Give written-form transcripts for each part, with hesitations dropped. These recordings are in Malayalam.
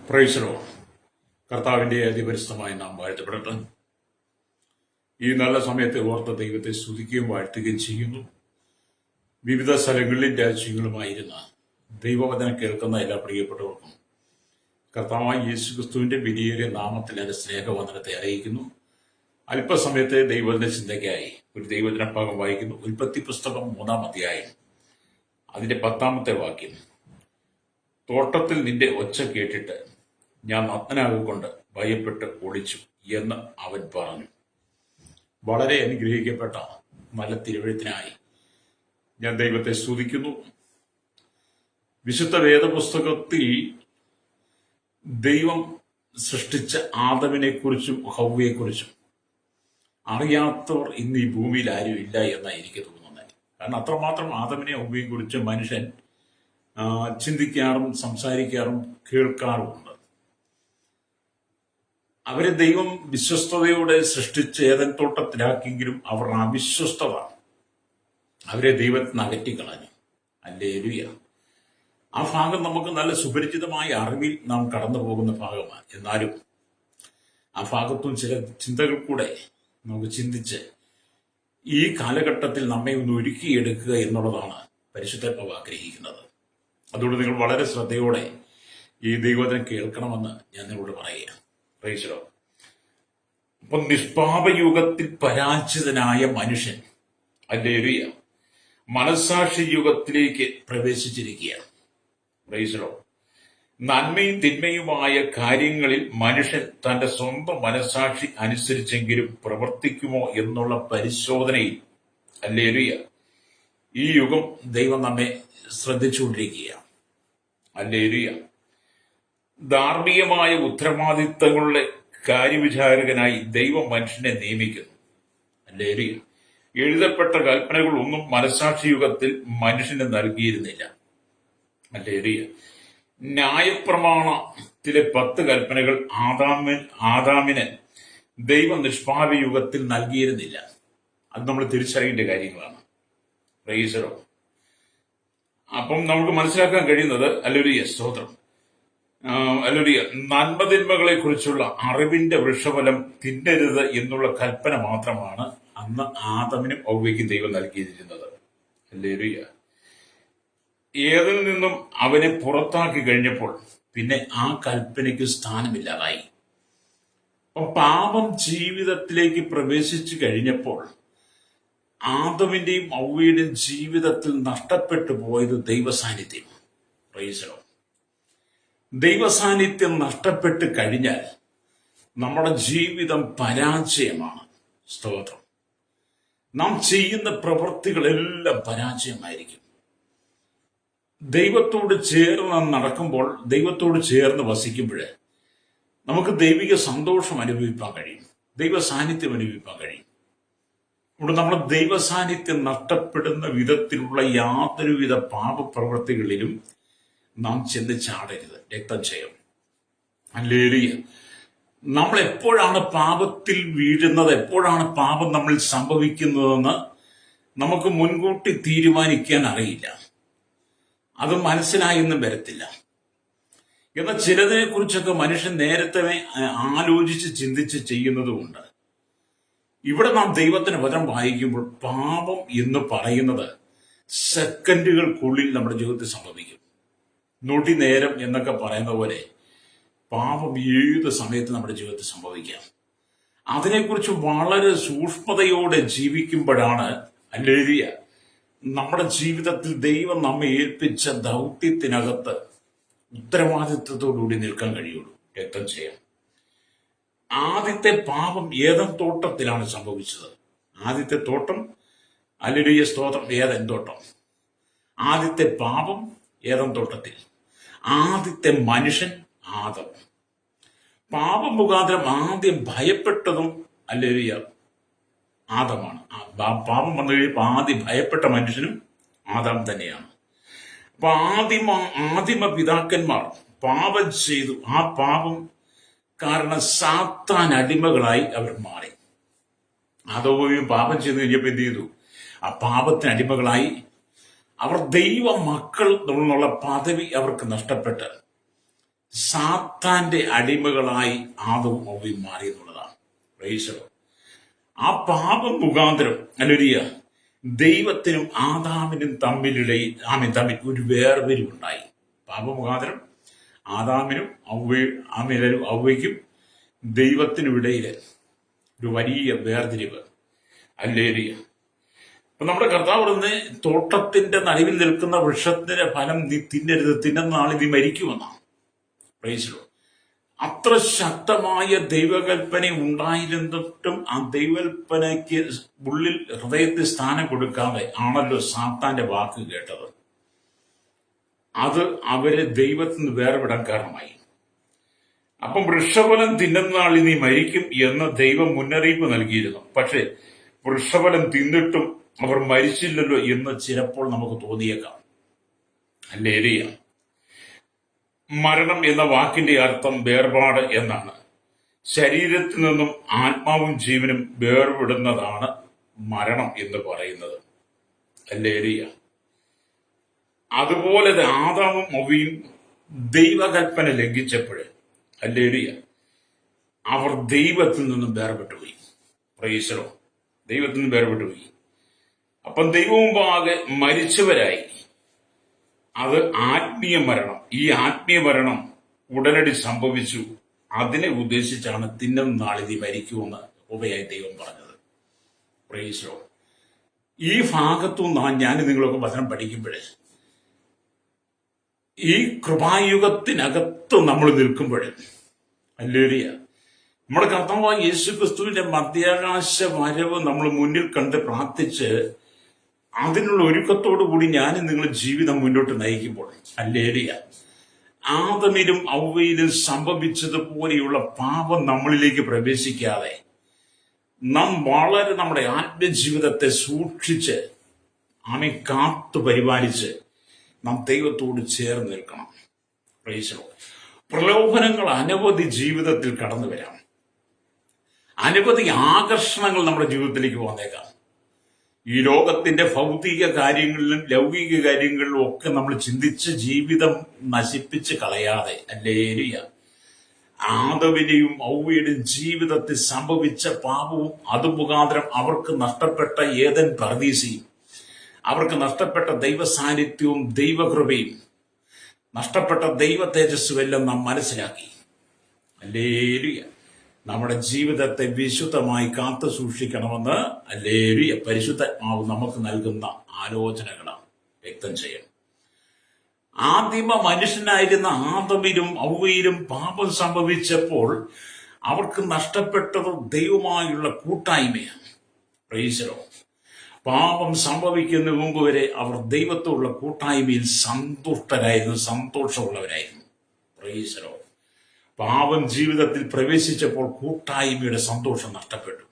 Praise Lord. കർത്താവിന്റെ അതിപരിശുദ്ധമായി നാം വാഴ്ത്തപ്പെടട്ടെ. ഈ നല്ല സമയത്തെ ഓർത്ത ദൈവത്തെ സ്തുതിക്കുകയും വാഴ്ത്തുകയും ചെയ്യുന്നു. വിവിധ സ്ഥലങ്ങളിലും രാജ്യങ്ങളുമായിരുന്ന ദൈവവചനം കേൾക്കുന്ന എല്ലാ പ്രിയപ്പെട്ടവർക്കും കർത്താവായ യേശുക്രിസ്തുവിന്റെ വിലയേറിയ നാമത്തിൽ എന്റെ സ്നേഹവന്ദനത്തെ അറിയിക്കുന്നു. അല്പസമയത്തെ ദൈവവചന ചിന്തയ്ക്കായി ഒരു ദൈവവചന ഭാഗം വായിക്കുന്നു. ഉൽപ്പത്തി പുസ്തകം 3-ാം അധ്യായം അതിന്റെ 10-ാമത്തെ വാക്യം. തോട്ടത്തിൽ നിന്റെ ഒച്ച കേട്ടിട്ട് ഞാൻ നഗ്നനാകൊണ്ട് ഭയപ്പെട്ട് ഒളിച്ചു എന്ന് അവൻ പറഞ്ഞു. വളരെ അനുഗ്രഹിക്കപ്പെട്ട നല്ല തിരുവഴുത്തിനായി ഞാൻ ദൈവത്തെ സ്തുതിക്കുന്നു. വിശുദ്ധ വേദപുസ്തകത്തിൽ ദൈവം സൃഷ്ടിച്ച ആദമിനെക്കുറിച്ചും ഹവ്വയെക്കുറിച്ചും അറിയാത്തവർ ഇന്ന് ഈ ഭൂമിയിൽ ആരും ഇല്ല എന്നാണ് എനിക്ക് തോന്നുന്നത്. കാരണം അത്രമാത്രം ആദമിനെ ഹവ്വയെ കുറിച്ച് മനുഷ്യൻ ചിന്തിക്കാറും സംസാരിക്കാറും കേൾക്കാറുമുണ്ട്. അവരെ ദൈവം വിശ്വസ്തയോടെ സൃഷ്ടിച്ച് ഏദൻ തോട്ടത്തിലാക്കിയെങ്കിലും അവർ അവിശ്വസ്തത അവരെ ദൈവത്തിന് അകറ്റിക്കളഞ്ഞു. ഹല്ലേലൂയ. ആ ഭാഗം നമുക്ക് നല്ല സുപരിചിതമായ അറിവിൽ നാം കടന്നു പോകുന്ന ഭാഗമാണ്. എന്നാലും ആ ഭാഗത്തും ചില ചിന്തകൾ കൂടെ നമുക്ക് ചിന്തിച്ച് ഈ കാലഘട്ടത്തിൽ നമ്മെ ഒന്ന് ഒരുക്കിയെടുക്കുക എന്നുള്ളതാണ് പരിശുദ്ധാത്മാവ് ആഗ്രഹിക്കുന്നത്. അതുകൊണ്ട് നിങ്ങൾ വളരെ ശ്രദ്ധയോടെ ഈ ദൈവവചനം കേൾക്കണമെന്ന് ഞാൻ നിങ്ങളോട് പറയുക. Praise lord. അപ്പം നിഷ്പാപയുഗത്തിൽ പരാജിതനായ മനുഷ്യൻ ഹല്ലേലൂയ മനസ്സാക്ഷി യുഗത്തിലേക്ക് പ്രവേശിച്ചിരിക്കുകയാണ്. Praise Lord. നന്മയും തിന്മയുമായ കാര്യങ്ങളിൽ മനുഷ്യൻ തന്റെ സ്വന്തം മനസ്സാക്ഷി അനുസരിച്ചെങ്കിലും പ്രവർത്തിക്കുമോ എന്നുള്ള പരിശോധനയിൽ ഹല്ലേലൂയ ഈ യുഗം ദൈവം നമ്മെ ശ്രദ്ധിച്ചുകൊണ്ടിരിക്കുകയാണ്. ഹല്ലേലൂയ. ധാർമ്മികമായ ഉത്തരവാദിത്തങ്ങളുടെ കാര്യവിചാരകനായി ദൈവം മനുഷ്യനെ നിയമിക്കുന്നു. ഹല്ലേലൂയ. എഴുതപ്പെട്ട കൽപ്പനകളൊന്നും മനസ്സാക്ഷി യുഗത്തിൽ മനുഷ്യന് നൽകിയിരുന്നില്ല. ഹല്ലേലൂയ. ന്യായപ്രമാണത്തിലെ 10 കൽപ്പനകൾ ആദാമിന് ദൈവം നിഷ്പാപ യുഗത്തിൽ നൽകിയിരുന്നില്ല. അത് നമ്മൾ തിരിച്ചറിയേണ്ട കാര്യങ്ങളാണ്. Praise lord. അപ്പം നമുക്ക് മനസ്സിലാക്കാൻ കഴിയുന്നത് ഹല്ലേലൂയ സ്തോത്രം ഹല്ലേലൂയ നന്മതിന്മകളെ കുറിച്ചുള്ള അറിവിന്റെ വൃക്ഷഫലം തിന്നരുത് എന്നുള്ള കൽപ്പന മാത്രമാണ് അന്ന് ആദമിനും ഹവ്വയ്ക്കും ദൈവം നൽകിയിരിക്കുന്നത്. ഹല്ലേലൂയ. ഏതിൽ നിന്നും അവനെ പുറത്താക്കി കഴിഞ്ഞപ്പോൾ പിന്നെ ആ കൽപ്പനയ്ക്ക് സ്ഥാനമില്ലാതായി. അപ്പൊ പാപം ജീവിതത്തിലേക്ക് പ്രവേശിച്ചു കഴിഞ്ഞപ്പോൾ ആദമിന്റെയും ഹവ്വയുടെയും ജീവിതത്തിൽ നഷ്ടപ്പെട്ടു പോയത് ദൈവസാന്നിധ്യം. Praise lord. ദൈവസാന്നിധ്യം നഷ്ടപ്പെട്ട് കഴിഞ്ഞാൽ നമ്മുടെ ജീവിതം പരാജയമാണ്. സ്തോത്രം. നാം ചെയ്യുന്ന പ്രവൃത്തികളെല്ലാം പരാജയമായിരിക്കും. ദൈവത്തോട് ചേർന്ന് നടക്കുമ്പോൾ, ദൈവത്തോട് ചേർന്ന് വസിക്കുമ്പോൾ നമുക്ക് ദൈവിക സന്തോഷം അനുഭവിക്കാൻ കഴിയും, ദൈവ സാന്നിധ്യം അനുഭവിക്കാൻ കഴിയും. ഇവിടെ നമ്മുടെ ദൈവസാന്നിധ്യം നഷ്ടപ്പെടുന്ന വിധത്തിലുള്ള യാതൊരുവിധ പാപപ്രവൃത്തികളിലും നാം ചെന്ന് ചാടരുത്. രക്തജയം. ഹല്ലേലൂയ. നമ്മൾ എപ്പോഴാണ് പാപത്തിൽ വീഴുന്നത്, എപ്പോഴാണ് പാപം നമ്മൾ സംഭവിക്കുന്നതെന്ന് നമുക്ക് മുൻകൂട്ടി തീരുമാനിക്കാൻ അറിയില്ല. അത് മനസ്സിലായെന്നും വരത്തില്ല. എന്നാൽ ചിലതിനെ കുറിച്ചൊക്കെ മനുഷ്യൻ നേരത്തെ ആലോചിച്ച് ചിന്തിച്ച് ചെയ്യുന്നതുമുണ്ട്. ഇവിടെ നാം ദൈവത്തിന് വചനം വായിക്കുമ്പോൾ പാപം എന്ന് പറയുന്നത് സെക്കൻഡുകൾക്കുള്ളിൽ നമ്മുടെ ജീവിതത്തിൽ സംഭവിക്കും. നൊടി നേരം എന്നൊക്കെ പറയുന്ന പോലെ പാപം ഏത് സമയത്ത് നമ്മുടെ ജീവിതത്തിൽ സംഭവിക്കാം. അതിനെക്കുറിച്ച് വളരെ സൂക്ഷ്മതയോടെ ജീവിക്കുമ്പോഴാണ് ഹല്ലേലൂയ നമ്മുടെ ജീവിതത്തിൽ ദൈവം നമ്മെ ഏൽപ്പിച്ച ദൗത്യത്തിനകത്ത് ഉത്തരവാദിത്വത്തോടുകൂടി നിൽക്കാൻ കഴിയുള്ളൂ. രക്തം ചെയ്യാം. ആദ്യത്തെ പാപം ഏദൻ തോട്ടത്തിലാണ് സംഭവിച്ചത്. ആദ്യത്തെ തോട്ടം ഹല്ലേലൂയ സ്തോത്രം ഏദൻ തോട്ടം. ആദ്യത്തെ പാപം ഏദൻ തോട്ടത്തിൽ. ആദ്യത്തെ മനുഷ്യൻ ആദം. പാപം മുഖാന്തരം ആദ്യം ഭയപ്പെട്ടതും ഹല്ലേലൂയ ആദമാണ്. പാപം വന്നു കഴിയുമ്പോൾ ആദ്യം ഭയപ്പെട്ട മനുഷ്യനും ആദാം തന്നെയാണ്. അപ്പൊ ആദിമ പിതാക്കന്മാർ പാപം ചെയ്തു. ആ പാപം കാരണം സാത്താൻ അടിമകളായി അവർ മാറി. ആദവും പാപം ചെയ്തു കഴിഞ്ഞപ്പോൾ എന്ത് ചെയ്തു? ആ പാപത്തിന് അടിമകളായി. അവർ ദൈവ മക്കൾ എന്നുള്ള പദവി അവർക്ക് നഷ്ടപ്പെട്ട് സാത്താന്റെ അടിമകളായി ആദവും ഹവ്വയും മാറി എന്നുള്ളതാണ്. Price the Lord. ആ പാപം മുഖാന്തരം ഹല്ലേലൂയ ദൈവത്തിനും ആദാമിനും തമ്മിൽ ഒരു വേർതിരിവുണ്ടായി. പാപമുഖാന്തരം ആദാമിനും ഹവ്വയ്ക്കും ദൈവത്തിനും ഇടയിൽ ഒരു വലിയ വേർതിരിവ്. ഹല്ലേലൂയ. അപ്പൊ നമ്മുടെ കർത്താവ് പറഞ്ഞ് തോട്ടത്തിന്റെ നടുവിൽ നിൽക്കുന്ന വൃക്ഷത്തിന്റെ ഫലം നീ തിന്നരുത്, തിന്നുന്ന നാളിൽ നീ മരിക്കുമെന്നാണ്. Price the Lord. അത്ര ശക്തമായ ദൈവകൽപ്പന ഉണ്ടായിരുന്നിട്ടും ആ ദൈവകൽപ്പനയ്ക്ക് ഉള്ളിൽ ഹൃദയത്തിൽ സ്ഥാനം കൊടുക്കാതെ ആണല്ലോ സാത്താന്റെ വാക്ക് കേട്ടത്. അത് അവരെ ദൈവത്തിൽ നിന്ന് വേർപെടാൻ കാരണമായി. അപ്പം വൃക്ഷഫലം തിന്നുന്ന നാളിൽ നീ മരിക്കും എന്ന് ദൈവം മുന്നറിയിപ്പ് നൽകിയിരുന്നു. പക്ഷെ വൃക്ഷഫലം തിന്നിട്ടും അവർ മരിച്ചില്ലല്ലോ എന്ന് ചിലപ്പോൾ നമുക്ക് തോന്നിയേക്കാം. ഹല്ലേലൂയ. മരണം എന്ന വാക്കിന്റെ അർത്ഥം വേർപാട് എന്നാണ്. ശരീരത്തിൽ നിന്നും ആത്മാവും ജീവനും വേർപെടുന്നതാണ് മരണം എന്ന് പറയുന്നത്. ഹല്ലേലൂയ. അതുപോലെ ആദാമും ഹവ്വയും ദൈവകൽപ്പന ലംഘിച്ചപ്പോൾ ഹല്ലേലൂയ അവർ ദൈവത്തിൽ നിന്നും വേർപെട്ടുപോയി. Price the Lord. ദൈവത്തിൽ നിന്ന് വേർപെട്ടുപോയി. അപ്പം ദൈവമുമ്പാകെ മരിച്ചവരായി. അത് ആത്മീയ മരണം. ഈ ആത്മീയ മരണം ഉടനടി സംഭവിച്ചു. അതിനെ ഉദ്ദേശിച്ചാണ് തിന്നുന്ന നാളിൽ നീ മരിക്കുമെന്ന് ഉപയായി ദൈവം പറഞ്ഞത്. Price the Lord. ഈ ഭാഗത്തു ഞാൻ നിങ്ങളൊക്കെ വചനം പഠിക്കുമ്പോഴേ ഈ കൃപായുഗത്തിനകത്ത് നമ്മൾ നിൽക്കുമ്പോഴേ ഹല്ലേലൂയ നമ്മുടെ കർത്താവായ യേശുക്രിസ്തുവിന്റെ മധ്യാകാശ വരവ് നമ്മൾ മുന്നിൽ കണ്ട് പ്രാർത്ഥിച്ച് അതിനുള്ള ഒരുക്കത്തോടു കൂടി ഞാനും നിങ്ങൾ ജീവിതം മുന്നോട്ട് നയിക്കുമ്പോൾ ഹല്ലേലൂയ ആദമിലും ഹവ്വയിലും സംഭവിച്ചതുപോലെയുള്ള പാപം നമ്മളിലേക്ക് പ്രവേശിക്കാതെ നാം വളരെ നമ്മുടെ ആത്മജീവിതത്തെ സൂക്ഷിച്ച് കാത്തു പരിപാലിച്ച് നാം ദൈവത്തോട് ചേർന്ന് നിൽക്കണം. Praise the lord. പ്രലോഭനങ്ങൾ അനവധി ജീവിതത്തിൽ കടന്നു വരാം. അനവധി ആകർഷണങ്ങൾ നമ്മുടെ ജീവിതത്തിലേക്ക് വന്നേക്കാം. ഈ ലോകത്തിന്റെ ഭൗതിക കാര്യങ്ങളിലും ലൗകിക കാര്യങ്ങളിലും ഒക്കെ നമ്മൾ ചിന്തിച്ച് ജീവിതം നശിപ്പിച്ച് കളയാതെ ഹല്ലേലൂയ ആദമിന്റെയും ഹവ്വയുടെയും ജീവിതത്തിൽ സംഭവിച്ച പാപവും അത് മുഖാന്തരം അവർക്ക് നഷ്ടപ്പെട്ട ഏദൻ പർദീസയും അവർക്ക് നഷ്ടപ്പെട്ട ദൈവ സാന്നിധ്യവും ദൈവകൃപയും നഷ്ടപ്പെട്ട ദൈവ തേജസ്സും എല്ലാം നാം മനസ്സിലാക്കി ഹല്ലേലൂയ നമ്മുടെ ജീവിതത്തെ വിശുദ്ധമായി കാത്തു സൂക്ഷിക്കണമെന്ന് ഹല്ലേലൂയ പരിശുദ്ധാത്മാവ് നമുക്ക് നൽകുന്ന ആലോചനകളാണ് വ്യക്തം ചെയ്യണം. ആദിമ മനുഷ്യനായിരുന്ന ആദമിലും ഹവ്വയിലും പാപം സംഭവിച്ചപ്പോൾ അവർക്ക് നഷ്ടപ്പെട്ടത് ദൈവമായുള്ള കൂട്ടായ്മയാണ്. Price the Lord. പാപം സംഭവിക്കുന്ന മുമ്പ് വരെ അവർ ദൈവത്തോടുള്ള കൂട്ടായ്മയിൽ സന്തോഷമുള്ളവരായിരുന്നു. Price the Lord. പാപം ജീവിതത്തിൽ പ്രവേശിച്ചപ്പോൾ കൂട്ടായ്മയുടെ സന്തോഷം നഷ്ടപ്പെട്ടു.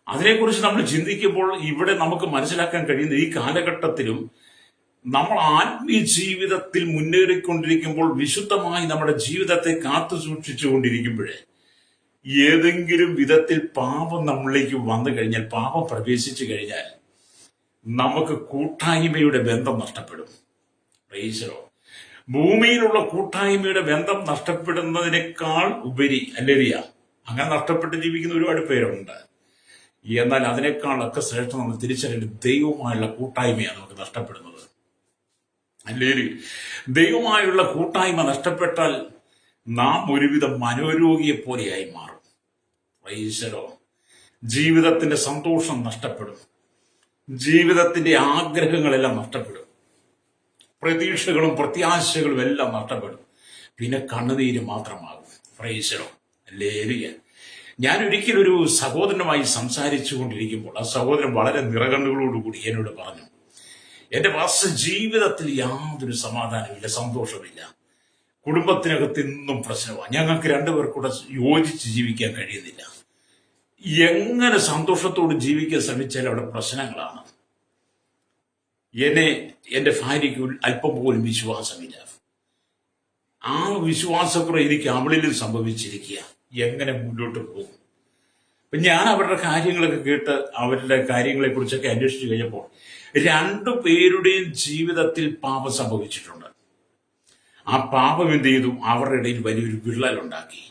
അതിനെക്കുറിച്ച് നമ്മൾ ചിന്തിക്കുമ്പോൾ ഇവിടെ നമുക്ക് മനസ്സിലാക്കാൻ കഴിയുന്ന ഈ കാലഘട്ടത്തിലും നമ്മൾ ആത്മീയ ജീവിതത്തിൽ മുന്നേറിക്കൊണ്ടിരിക്കുമ്പോൾ വിശുദ്ധമായി നമ്മുടെ ജീവിതത്തെ കാത്തു സൂക്ഷിച്ചുകൊണ്ടിരിക്കുമ്പോഴേ ഏതെങ്കിലും വിധത്തിൽ പാപം നമ്മളിലേക്ക് വന്നു കഴിഞ്ഞാൽ പാപം പ്രവേശിച്ചു കഴിഞ്ഞാൽ നമുക്ക് കൂട്ടായ്മയുടെ ബന്ധം നഷ്ടപ്പെടും. Price the Lord. ഭൂമിയിലുള്ള കൂട്ടായ്മയുടെ ബന്ധം നഷ്ടപ്പെടുന്നതിനേക്കാൾ ഉപരി ഹല്ലേലൂയ അങ്ങനെ നഷ്ടപ്പെട്ട് ജീവിക്കുന്ന ഒരുപാട് പേരുണ്ട്. എന്നാൽ അതിനേക്കാളൊക്കെ ശ്രേഷ്ഠം നമ്മൾ തിരിച്ചറിയേണ്ട ദൈവവുമായുള്ള കൂട്ടായ്മയാണ് നമുക്ക് നഷ്ടപ്പെടുന്നത്. ഹല്ലേലൂയ. ദൈവവുമായുള്ള കൂട്ടായ്മ നഷ്ടപ്പെട്ടാൽ നാം ഒരുവിധം മനോരോഗിയെ പോലെയായി മാറും. Price the Lord. ജീവിതത്തിന്റെ സന്തോഷം നഷ്ടപ്പെടും. ജീവിതത്തിന്റെ ആഗ്രഹങ്ങളെല്ലാം നഷ്ടപ്പെടും. പ്രതീക്ഷകളും പ്രത്യാശകളും എല്ലാം നഷ്ടപ്പെടും. പിന്നെ കണ്ണുനീര് മാത്രമാകും. Price the Lord. ഹല്ലേലൂയ. ഞാൻ ഒരിക്കലൊരു സഹോദരനുമായി സംസാരിച്ചു കൊണ്ടിരിക്കുമ്പോൾ ആ സഹോദരൻ വളരെ നിറകണ്ണുകളോടുകൂടി എന്നോട് പറഞ്ഞു, എന്റെ പാസ്റ്റർ ജീവിതത്തിൽ യാതൊരു സമാധാനമില്ല, സന്തോഷമില്ല, കുടുംബത്തിനകത്ത് ഇന്നും പ്രശ്നമാണ്, ഞങ്ങൾക്ക് രണ്ടുപേർക്കൂടെ യോജിച്ച് ജീവിക്കാൻ കഴിയുന്നില്ല, എങ്ങനെ സന്തോഷത്തോട് ജീവിക്കാൻ ശ്രമിച്ചാലും അവിടെ പ്രശ്നങ്ങളാണ്, എന്റെ ഭാര്യയ്ക്ക് അല്പം പോലും വിശ്വാസമില്ല, ആ വിശ്വാസക്കുറവ് എനിക്ക് അവളിലും സംഭവിച്ചിരിക്കുക, എങ്ങനെ മുന്നോട്ട് പോകും. അപ്പൊ ഞാൻ അവരുടെ കാര്യങ്ങളൊക്കെ കേട്ട് അവരുടെ കാര്യങ്ങളെ കുറിച്ചൊക്കെ അന്വേഷിച്ചു കഴിഞ്ഞപ്പോൾ 2 പേരുടെയും ജീവിതത്തിൽ പാപം സംഭവിച്ചിട്ടുണ്ട്. ആ പാപം എന്ത് ചെയ്തു? അവരുടെ ഇടയിൽ വലിയൊരു വിള്ളലുണ്ടാക്കി.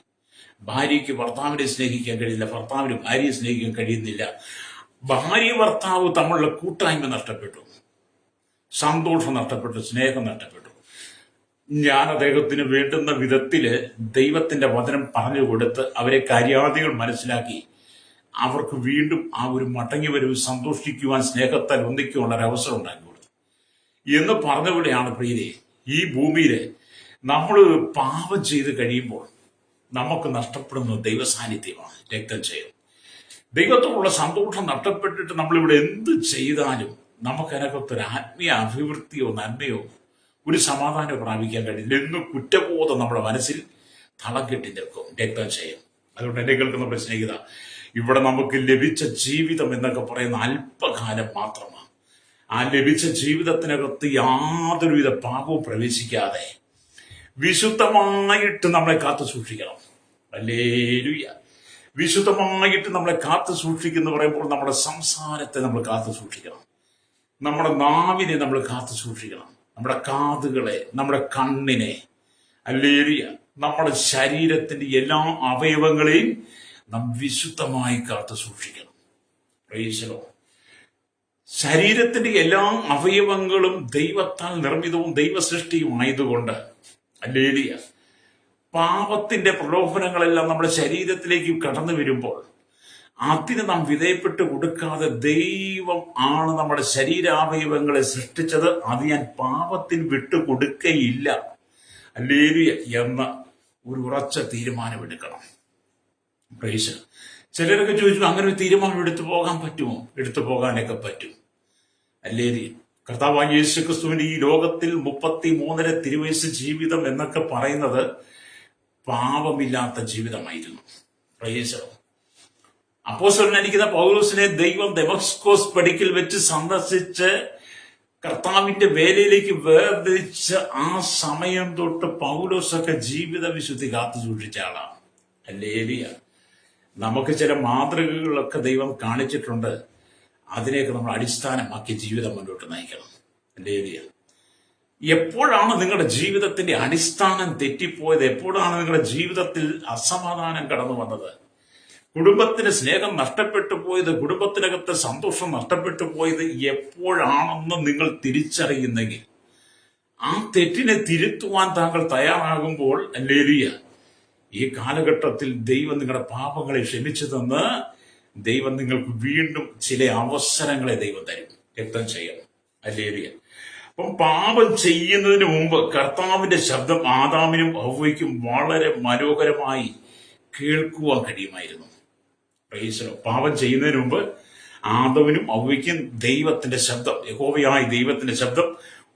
ഭാര്യയ്ക്ക് ഭർത്താവിനെ സ്നേഹിക്കാൻ കഴിയില്ല, ഭർത്താവിന് ഭാര്യയെ സ്നേഹിക്കാൻ കഴിയുന്നില്ല. ഭാര്യ ഭർത്താവ് തമ്മിലുള്ള കൂട്ടായ്മ നഷ്ടപ്പെട്ടു, സന്തോഷം നഷ്ടപ്പെട്ടു, സ്നേഹം നഷ്ടപ്പെട്ടു. ഞാൻ അദ്ദേഹത്തിന് വേണ്ടുന്ന വിധത്തില് ദൈവത്തിന്റെ വചനം പറഞ്ഞു കൊടുത്ത് അവരെ കാര്യാദികൾ മനസ്സിലാക്കി അവർക്ക് വീണ്ടും ആ ഒരു മടങ്ങി വരവ് സന്തോഷിക്കുവാൻ, സ്നേഹത്താൽ ഒന്നിക്കുവാനുള്ള ഒരു അവസരം ഉണ്ടാക്കി കൊടുത്തു എന്ന് പറഞ്ഞവിടെയാണ് പ്രിയരെ, ഈ ഭൂമിയില് നമ്മൾ പാപം ചെയ്ത് കഴിയുമ്പോൾ നമുക്ക് നഷ്ടപ്പെടുന്ന ദൈവസാന്നിധ്യമാണ്, രക്തജയം. ദൈവത്തോടുള്ള സന്തോഷം നഷ്ടപ്പെട്ടിട്ട് നമ്മളിവിടെ എന്ത് ചെയ്താലും നമുക്കതിനകത്തൊരു ആത്മീയ അഭിവൃദ്ധിയോ നന്മയോ ഒരു സമാധാനം പ്രാപിക്കാൻ കഴിയില്ല. എന്നും കുറ്റബോധം നമ്മുടെ മനസ്സിൽ തളം കെട്ടി നിൽക്കും, രക്തജയം. അതുകൊണ്ട് എന്നെ കേൾക്കുന്ന സ്നേഹിത, ഇവിടെ നമുക്ക് ലഭിച്ച ജീവിതം എന്നൊക്കെ പറയുന്ന അല്പകാലം മാത്രമാണ്. ആ ലഭിച്ച ജീവിതത്തിനകത്ത് യാതൊരുവിധ പാപവും പ്രവേശിക്കാതെ വിശുദ്ധമായിട്ട് നമ്മളെ കാത്തു സൂക്ഷിക്കണം. ഹല്ലേലൂയ. വിശുദ്ധമായിട്ട് നമ്മളെ കാത്തു സൂക്ഷിക്കുന്നു പറയുമ്പോൾ നമ്മുടെ സംസാരത്തെ നമ്മൾ കാത്തു സൂക്ഷിക്കണം, നമ്മുടെ നാവിനെ നമ്മൾ കാത്തു സൂക്ഷിക്കണം, നമ്മുടെ കാതുകളെ, നമ്മുടെ കണ്ണിനെ, ഹല്ലേലൂയ, നമ്മുടെ ശരീരത്തിന്റെ എല്ലാ അവയവങ്ങളെയും നാം വിശുദ്ധമായി കാത്തു സൂക്ഷിക്കണം. Price the Lord. ശരീരത്തിന്റെ എല്ലാ അവയവങ്ങളും ദൈവത്താൽ നിർമ്മിതവും ദൈവസൃഷ്ടിയും ആയതുകൊണ്ട്, ഹല്ലേലൂയ, പാപത്തിന്റെ പ്രലോഭനങ്ങളെല്ലാം നമ്മുടെ ശരീരത്തിലേക്ക് കടന്നു വരുമ്പോൾ അതിന് നാം വിധേയപ്പെട്ട് കൊടുക്കാതെ ദൈവം ആണ് നമ്മുടെ ശരീരാവയവങ്ങളെ സൃഷ്ടിച്ചത്, അത് ഞാൻ പാപത്തിന് വിട്ടുകൊടുക്കയില്ല, ഹല്ലേലൂയ എന്ന ഒരു ഉറച്ച തീരുമാനമെടുക്കണം. പ്രൈസ്. ചിലരൊക്കെ ചോദിച്ചു, അങ്ങനെ ഒരു തീരുമാനം എടുത്തു പോകാൻ പറ്റുമോ? എടുത്തു പോകാനൊക്കെ പറ്റും, ഹല്ലേലൂയ. കർത്താവായ യേശു ക്രിസ്തുവിന്റെ ഈ ലോകത്തിൽ 33 തിരുവയസ്സ് ജീവിതം എന്നൊക്കെ പറയുന്നത് പാപമില്ലാത്ത ജീവിതമായിരുന്നു. പ്രൈസ്. അപ്പോസ്തലനായിരിക്കുന്ന പൗലോസിനെ ദൈവം ദമസ്കോസ് പടിക്കൽ വെച്ച് സന്ദർശിച്ച് കർത്താവിന്റെ വേലയിലേക്ക് വേർതിരിച്ച ആ സമയം തൊട്ട് പൗലോസൊക്കെ ജീവിത വിശുദ്ധി കാത്തു സൂക്ഷിച്ച ആളാണ്. ഹല്ലേലൂയ. നമുക്ക് ചില മാതൃകകളൊക്കെ ദൈവം കാണിച്ചിട്ടുണ്ട്, അതിനെയൊക്കെ നമ്മൾ അടിസ്ഥാനമാക്കി ജീവിതം മുന്നോട്ട് നയിക്കണം. ഹല്ലേലൂയ. എപ്പോഴാണ് നിങ്ങളുടെ ജീവിതത്തിന്റെ അടിസ്ഥാനം തെറ്റിപ്പോയത്? എപ്പോഴാണ് നിങ്ങളുടെ ജീവിതത്തിൽ അസമാധാനം കടന്നു വന്നത്? കുടുംബത്തിന് സ്നേഹം നഷ്ടപ്പെട്ടു പോയത്, കുടുംബത്തിനകത്ത് സന്തോഷം നഷ്ടപ്പെട്ടു പോയത് എപ്പോഴാണെന്ന് നിങ്ങൾ തിരിച്ചറിയുന്നെങ്കിൽ ആ തെറ്റിനെ തിരുത്തുവാൻ താങ്കൾ തയ്യാറാകുമ്പോൾ, ഹല്ലേലൂയ, ഈ കാലഘട്ടത്തിൽ ദൈവം നിങ്ങളുടെ പാപങ്ങളെ ക്ഷമിച്ചു തന്ന് ദൈവം നിങ്ങൾക്ക് വീണ്ടും ചില അവസരങ്ങളെ ദൈവം തരും. രക്തം ചെയ്യണം. ഹല്ലേലൂയ. അപ്പം പാപം ചെയ്യുന്നതിന് മുമ്പ് കർത്താവിന്റെ ശബ്ദം ആദാമിനും ഹവ്വയ്ക്കും വളരെ മനോഹരമായി കേൾക്കുവാൻ കഴിയുമായിരുന്നു. Price the Lord. പാപം ചെയ്യുന്നതിന് മുമ്പ് ആദാമിനും ഹവ്വയ്ക്കും ദൈവത്തിന്റെ ശബ്ദം, യഹോവയായ ദൈവത്തിന്റെ ശബ്ദം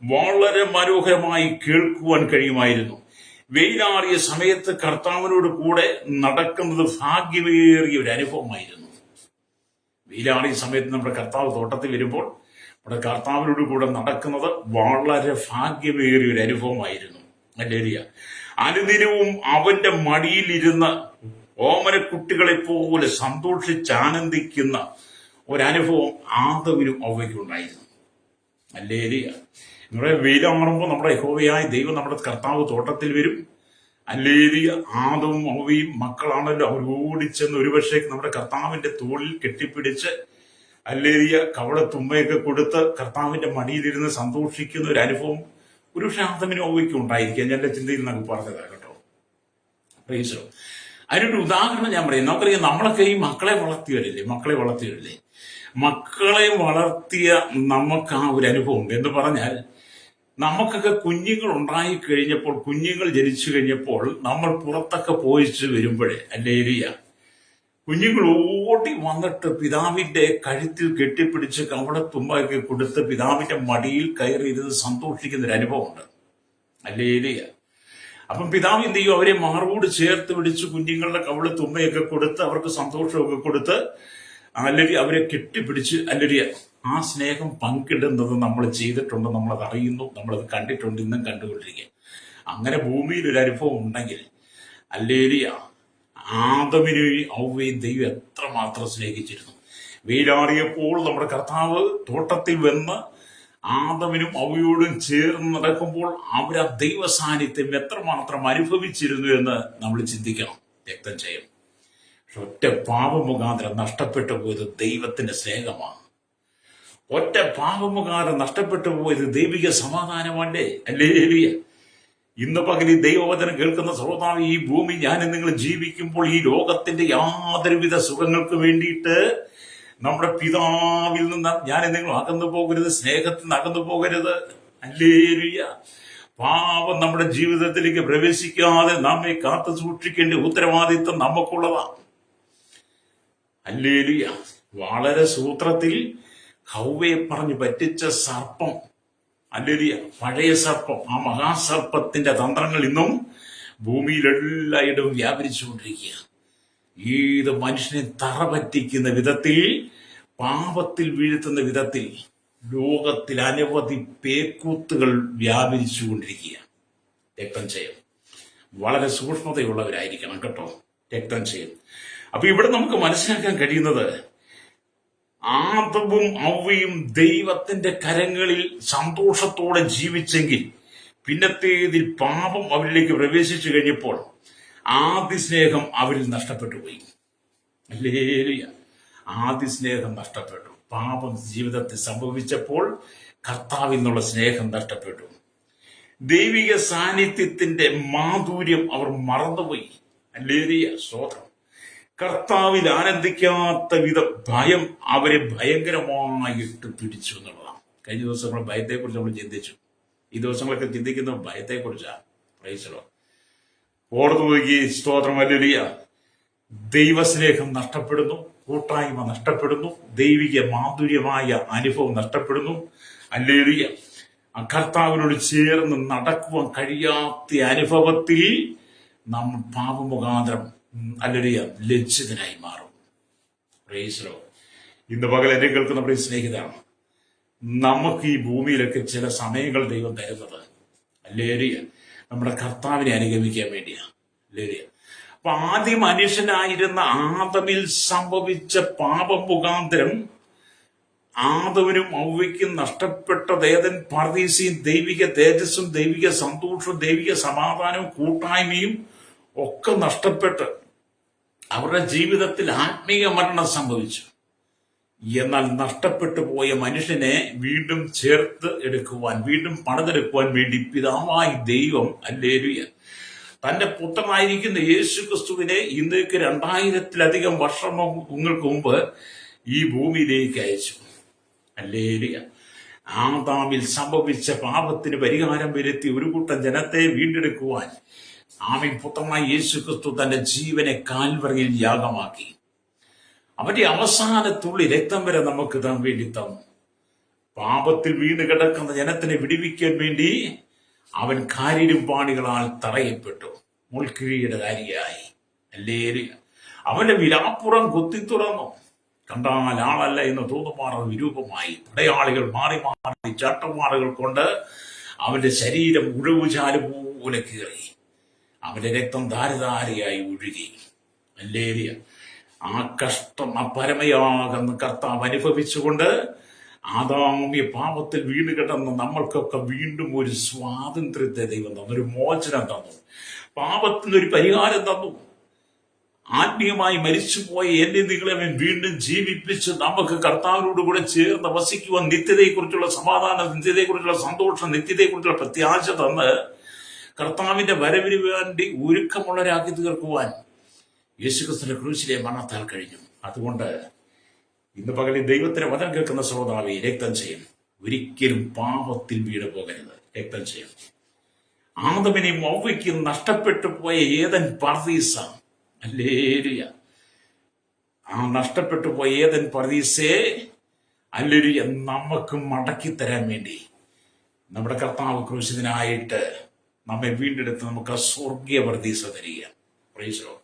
വളരെ മനോഹരമായി കേൾക്കുവാൻ കഴിയുമായിരുന്നു. വെയിലാറിയ സമയത്ത് കർത്താവിനോട് കൂടെ നടക്കുന്നത് ഭാഗ്യമേറിയ ഒരു അനുഭവമായിരുന്നു. വെയിലാറിയ സമയത്ത് നമ്മുടെ കർത്താവ് തോട്ടത്തിൽ വരുമ്പോൾ നമ്മുടെ കർത്താവിനോട് കൂടെ നടക്കുന്നത് വളരെ ഭാഗ്യമേറിയ ഒരു അനുഭവമായിരുന്നു. ഹല്ലേലൂയ. അനുദിനവും അവന്റെ മടിയിലിരുന്ന് ഓമനക്കുട്ടികളെ പോലെ സന്തോഷിച്ചാനന്ദിക്കുന്ന ഒരനുഭവം ആദവിനും ഹവ്വയ്ക്കും ഉണ്ടായിരുന്നു. ഹല്ലേലൂയ. നമ്മുടെ വെയിലാറുമ്പോൾ നമ്മുടെ യഹോവയായ ദൈവം, നമ്മുടെ കർത്താവ് തോട്ടത്തിൽ വരും. ഹല്ലേലൂയ. ആദവും ഹവ്വയും മക്കളാണല്ലോ, അവർ ഓടിച്ചെന്ന് ഒരുപക്ഷേ നമ്മുടെ കർത്താവിന്റെ തോളിൽ കെട്ടിപ്പിടിച്ച്, ഹല്ലേലൂയ, കവളത്തുമ്മയൊക്കെ കൊടുത്ത് കർത്താവിന്റെ മടിയിലിരുന്ന് സന്തോഷിക്കുന്ന ഒരു അനുഭവം ഒരു ആദമിനും ഹവ്വയ്ക്കും ഉണ്ടായിരിക്കുക. ഞാൻ എന്റെ ചിന്തയിൽ നമുക്ക് പറഞ്ഞതാണ് കേട്ടോ. Price the Lord. അതിനൊരു ഉദാഹരണം ഞാൻ പറയും. നമുക്കറിയാം, നമ്മളൊക്കെ ഈ മക്കളെ വളർത്തിയവരല്ലേ, മക്കളെ വളർത്തിയ നമുക്ക് ആ ഒരു അനുഭവം ഉണ്ട്. എന്ന് പറഞ്ഞാൽ നമുക്കൊക്കെ കുഞ്ഞുങ്ങൾ ഉണ്ടായി കഴിഞ്ഞപ്പോൾ, കുഞ്ഞുങ്ങൾ ജനിച്ചു കഴിഞ്ഞപ്പോൾ നമ്മൾ പുറത്തൊക്കെ പോയിച്ച് വരുമ്പോഴേ, ഹല്ലേലൂയ, കുഞ്ഞുങ്ങൾ ഓടി വന്നിട്ട് പിതാവിന്റെ കഴുത്തിൽ കെട്ടിപ്പിടിച്ച് കവളത്തുമ്പൊക്കെ കൊടുത്ത് പിതാവിന്റെ മടിയിൽ കയറിയിരുന്ന് സന്തോഷിക്കുന്ന ഒരു അനുഭവമുണ്ട്. ഹല്ലേലൂയ. അപ്പം പിതാവ് എന്ത് ചെയ്യും? അവരെ മാറോട് ചേർത്ത് പിടിച്ച് കുഞ്ഞുങ്ങളുടെ കവളത്തുമ്മയൊക്കെ കൊടുത്ത് അവർക്ക് സന്തോഷമൊക്കെ കൊടുത്ത്, അല്ലെങ്കിൽ അവരെ കെട്ടിപ്പിടിച്ച്, അല്ലെങ്കിൽ ആ സ്നേഹം പങ്കിടുന്നത് നമ്മൾ ചെയ്തിട്ടുണ്ട്, നമ്മളത് അറിയുന്നു, നമ്മളത് കണ്ടിട്ടുണ്ട്, ഇന്നും കണ്ടുകൊണ്ടിരിക്കുക. അങ്ങനെ ഭൂമിയിൽ ഒരു അനുഭവം ഉണ്ടെങ്കിൽ, ഹല്ലേലൂയ, ആദമിനെയും ഹവ്വയെയും ദൈവം എത്രമാത്രം സ്നേഹിച്ചിരുന്നു. വെയിലാറിയപ്പോൾ നമ്മുടെ കർത്താവ് തോട്ടത്തിൽ വന്ന് ആദമിനും അവയോടും ചേർന്ന് നടക്കുമ്പോൾ അവർ ആ ദൈവ സാന്നിധ്യം എത്രമാത്രം അനുഭവിച്ചിരുന്നു എന്ന് നമ്മൾ ചിന്തിക്കണം. രക്തം ചെയ്യും. പക്ഷെ ഒറ്റ പാപമുഖാന്തരം നഷ്ടപ്പെട്ടു പോയത് ദൈവത്തിന്റെ സ്നേഹമാണ്. ഒറ്റ പാപമുഖാന്തരം നഷ്ടപ്പെട്ടു പോയത് ദൈവിക സമാധാനമല്ലേ? ഹല്ലേലൂയ. ഇന്ന് പകൽ ദൈവവചനം കേൾക്കുന്ന ശ്രോതാവ്, ഈ ഭൂമി ഞാൻ നിങ്ങൾ ജീവിക്കുമ്പോൾ ഈ ലോകത്തിന്റെ യാതൊരുവിധ സുഖങ്ങൾക്ക് വേണ്ടിയിട്ട് നമ്മുടെ പിതാവിൽ നിന്ന് ഞാൻ നിങ്ങൾ അകന്നു പോകരുത്, സ്നേഹത്തിൽ നിന്ന് അകന്നു പോകരുത്. ഹല്ലേലൂയ. പാപം നമ്മുടെ ജീവിതത്തിലേക്ക് പ്രവേശിക്കാതെ നമ്മെ കാത്തു സൂക്ഷിക്കേണ്ട ഉത്തരവാദിത്വം നമുക്കുള്ളതാണ്. ഹല്ലേലൂയ. വളരെ സൂത്രത്തിൽ ഹവ്വയെ പറഞ്ഞു പറ്റിച്ച സർപ്പം, ഹല്ലേലൂയ, പഴയ സർപ്പം, ആ മഹാസർപ്പത്തിന്റെ തന്ത്രങ്ങൾ ഇന്നും ഭൂമിയിലെല്ലായിടവും വ്യാപരിച്ചുകൊണ്ടിരിക്കുക. ഏത് മനുഷ്യനെ തറ പറ്റിക്കുന്ന വിധത്തിൽ, പാപത്തിൽ വീഴ്ത്തുന്ന വിധത്തിൽ ലോകത്തിൽ അനവധി പേക്കൂത്തുകൾ വ്യാപരിച്ചുകൊണ്ടിരിക്കുക. രക്തം ചെയ്യും. വളരെ സൂക്ഷ്മതയുള്ളവരായിരിക്കണം കേട്ടോ. രക്തം ചെയ്യും. അപ്പൊ ഇവിടെ നമുക്ക് മനസ്സിലാക്കാൻ കഴിയുന്നത്, ആദവും ഔവയും ദൈവത്തിന്റെ കരങ്ങളിൽ സന്തോഷത്തോടെ ജീവിച്ചെങ്കിൽ പിന്നത്തേതിൽ പാപം അവരിലേക്ക് പ്രവേശിച്ചു കഴിഞ്ഞപ്പോൾ ആദ്യ സ്നേഹം അവരിൽ നഷ്ടപ്പെട്ടു പോയി. ഹല്ലേലൂയ. ആദ്യ സ്നേഹം നഷ്ടപ്പെട്ടു. പാപം ജീവിതത്തിൽ സംഭവിച്ചപ്പോൾ കർത്താവിൽ നിന്നുള്ള സ്നേഹം നഷ്ടപ്പെട്ടു. ദൈവിക സാന്നിധ്യത്തിന്റെ മാധുര്യം അവർ മറന്നുപോയി. ഹല്ലേലൂയ. സ്തോത്രം. കർത്താവിൽ ആനന്ദിക്കാത്ത വിധം ഭയം അവരെ ഭയങ്കരമായിട്ട് പിടിച്ചു എന്നുള്ളതാണ്. കഴിഞ്ഞ ദിവസം നമ്മൾ ഭയത്തെക്കുറിച്ച് നമ്മൾ ചിന്തിച്ചു. ഈ ദിവസങ്ങളൊക്കെ ചിന്തിക്കുന്ന ഭയത്തെക്കുറിച്ചാണ്. Praise the lord. ഓർന്നു പോയി. സ്തോത്രം. ഹല്ലേലൂയ. ദൈവസ്നേഹം നഷ്ടപ്പെടുന്നു, കൂട്ടായ്മ നഷ്ടപ്പെടുന്നു, ദൈവിക മാധുര്യമായ അനുഭവം നഷ്ടപ്പെടുന്നു. ഹല്ലേലൂയ. ആ കർത്താവിനോട് ചേർന്ന് നടക്കുവാൻ കഴിയാത്ത അനുഭവത്തിൽ നാം പാപമുഖാന്തരം ഹല്ലേലൂയ ലജ്ജിതനായി മാറും. Price the Lord. ഇന്ന് പകൽ എന്നെ കേൾക്കുന്ന പ്രിയ സ്നേഹിതരാണ്, നമുക്ക് ഈ ഭൂമിയിലൊക്കെ ചില സമയങ്ങൾ ദൈവം തരുന്നത് ഹല്ലേലൂയ നമ്മുടെ കർത്താവിനെ അനുഗമിക്കാൻ വേണ്ടിയാണ്. ഹല്ലേലൂയ. അപ്പൊ ആദ്യ മനുഷ്യനായിരുന്ന ആദമിൽ സംഭവിച്ച പാപം മുഖാന്തരം ആദവനും ഔവയ്ക്കും നഷ്ടപ്പെട്ടത് ഏദൻ പർദീസയും ദൈവിക തേജസ്സും ദൈവിക സന്തോഷവും ദൈവിക സമാധാനവും കൂട്ടായ്മയും ഒക്കെ നഷ്ടപ്പെട്ട് അവരുടെ ജീവിതത്തിൽ ആത്മീയ മരണം സംഭവിച്ചു. എന്നാൽ നഷ്ടപ്പെട്ടു പോയ മനുഷ്യനെ വീണ്ടും ചേർത്ത് എടുക്കുവാൻ, വീണ്ടും പണിതെടുക്കുവാൻ വേണ്ടി പിതാവായി ദൈവം ഹല്ലേലൂയ തന്റെ പുത്രനായിരിക്കുന്ന യേശു ക്രിസ്തുവിനെ ഇന്നേക്ക് 2000-ലധികം വർഷങ്ങൾക്ക് മുമ്പ് ഈ ഭൂമിയിലേക്ക് അയച്ചു. ഹല്ലേലൂയ. ആദാമിൽ സംഭവിച്ച പാപത്തിന് പരിഹാരം വരുത്തി ഒരു കൂട്ടം ജനത്തെ വീണ്ടെടുക്കുവാൻ ആമേൻ പുത്രനായ യേശു ക്രിസ്തു തന്റെ ജീവനെ കാൽവറിയിൽ യാഗമാക്കി. അവന്റെ അവസാനത്തുള്ളി രക്തം വരെ നമുക്ക് വേണ്ടി തന്നു. പാപത്തിൽ വീണ് കിടക്കുന്ന ജനത്തിനെ വിടിവിക്കാൻ വേണ്ടി അവൻ കാരിരുമ്പാണികളാൽ തറയപ്പെട്ടു, മുൾക്കിഴിയുടെ കാരിയായി. ഹല്ലേലൂയ. അവന്റെ വിലാപ്പുറം കുത്തി തുറന്നു. കണ്ടാൽ ആളല്ല എന്ന് തോന്നുമാറുന്ന വിരൂപമായി പടയാളികൾ മാറി മാറി ചാട്ടമാറുകൾ കൊണ്ട് അവന്റെ ശരീരം ഉഴവുചാല് പോലെ കീറി. അവന്റെ രക്തം ധാരധാരയായി ഒഴുകി. ഹല്ലേലൂയ. ആ കഷ്ടം, ആ പരമയാകുന്ന കർത്താവ് അനുഭവിച്ചുകൊണ്ട് ആദാമ്യ പാപത്തിൽ വീണ് കിടന്ന് നമ്മൾക്കൊക്കെ വീണ്ടും ഒരു സ്വാതന്ത്ര്യത്തെ ദൈവം തന്നു, ഒരു മോചനം തന്നു, പാപത്തിനൊരു പരിഹാരം തന്നു. ആത്മീയമായി മരിച്ചുപോയ എന്നെ നിങ്ങളെ വീണ്ടും ജീവിപ്പിച്ച് നമുക്ക് കർത്താവിനോട് കൂടെ ചേർന്ന് വസിക്കുവാൻ, നിത്യതയെക്കുറിച്ചുള്ള സമാധാനം, നിത്യതയെക്കുറിച്ചുള്ള സന്തോഷം, നിത്യതയെക്കുറിച്ചുള്ള പ്രത്യാശ തന്ന് കർത്താവിന്റെ വരവിന് വേണ്ടി ഒരുക്കമുള്ളവരാക്കി തീർക്കുവാൻ യേശുക്രിസ്തുവിന്റെ ക്രൂശിലെ മരണത്താൽ കഴിഞ്ഞു. അതുകൊണ്ട് ഇന്ന് പകലിൽ ദൈവത്തിന്റെ വചനം കേൾക്കുന്ന ശ്രോതാവെ, രക്തം ചെയ്യും. ഒരിക്കലും പാപത്തിൽ വീണ് പോകരുത്. രക്തം ചെയ്യും. ആദമിനെയും ഔവ്വയ്ക്കും നഷ്ടപ്പെട്ടു പോയ ഏദൻ പർദീസ, ഹല്ലേലൂയ, ആ നഷ്ടപ്പെട്ടു പോയ ഏദൻ പർദീസയെ ഹല്ലേലൂയ നമുക്ക് മടക്കി തരാൻ വേണ്ടി നമ്മുടെ കർത്താവ് ക്രൂശിതനായിട്ട് നമ്മെ വീണ്ടെടുത്ത് നമുക്ക് സ്വർഗീയ പർദീസ തരിക. Price the Lord.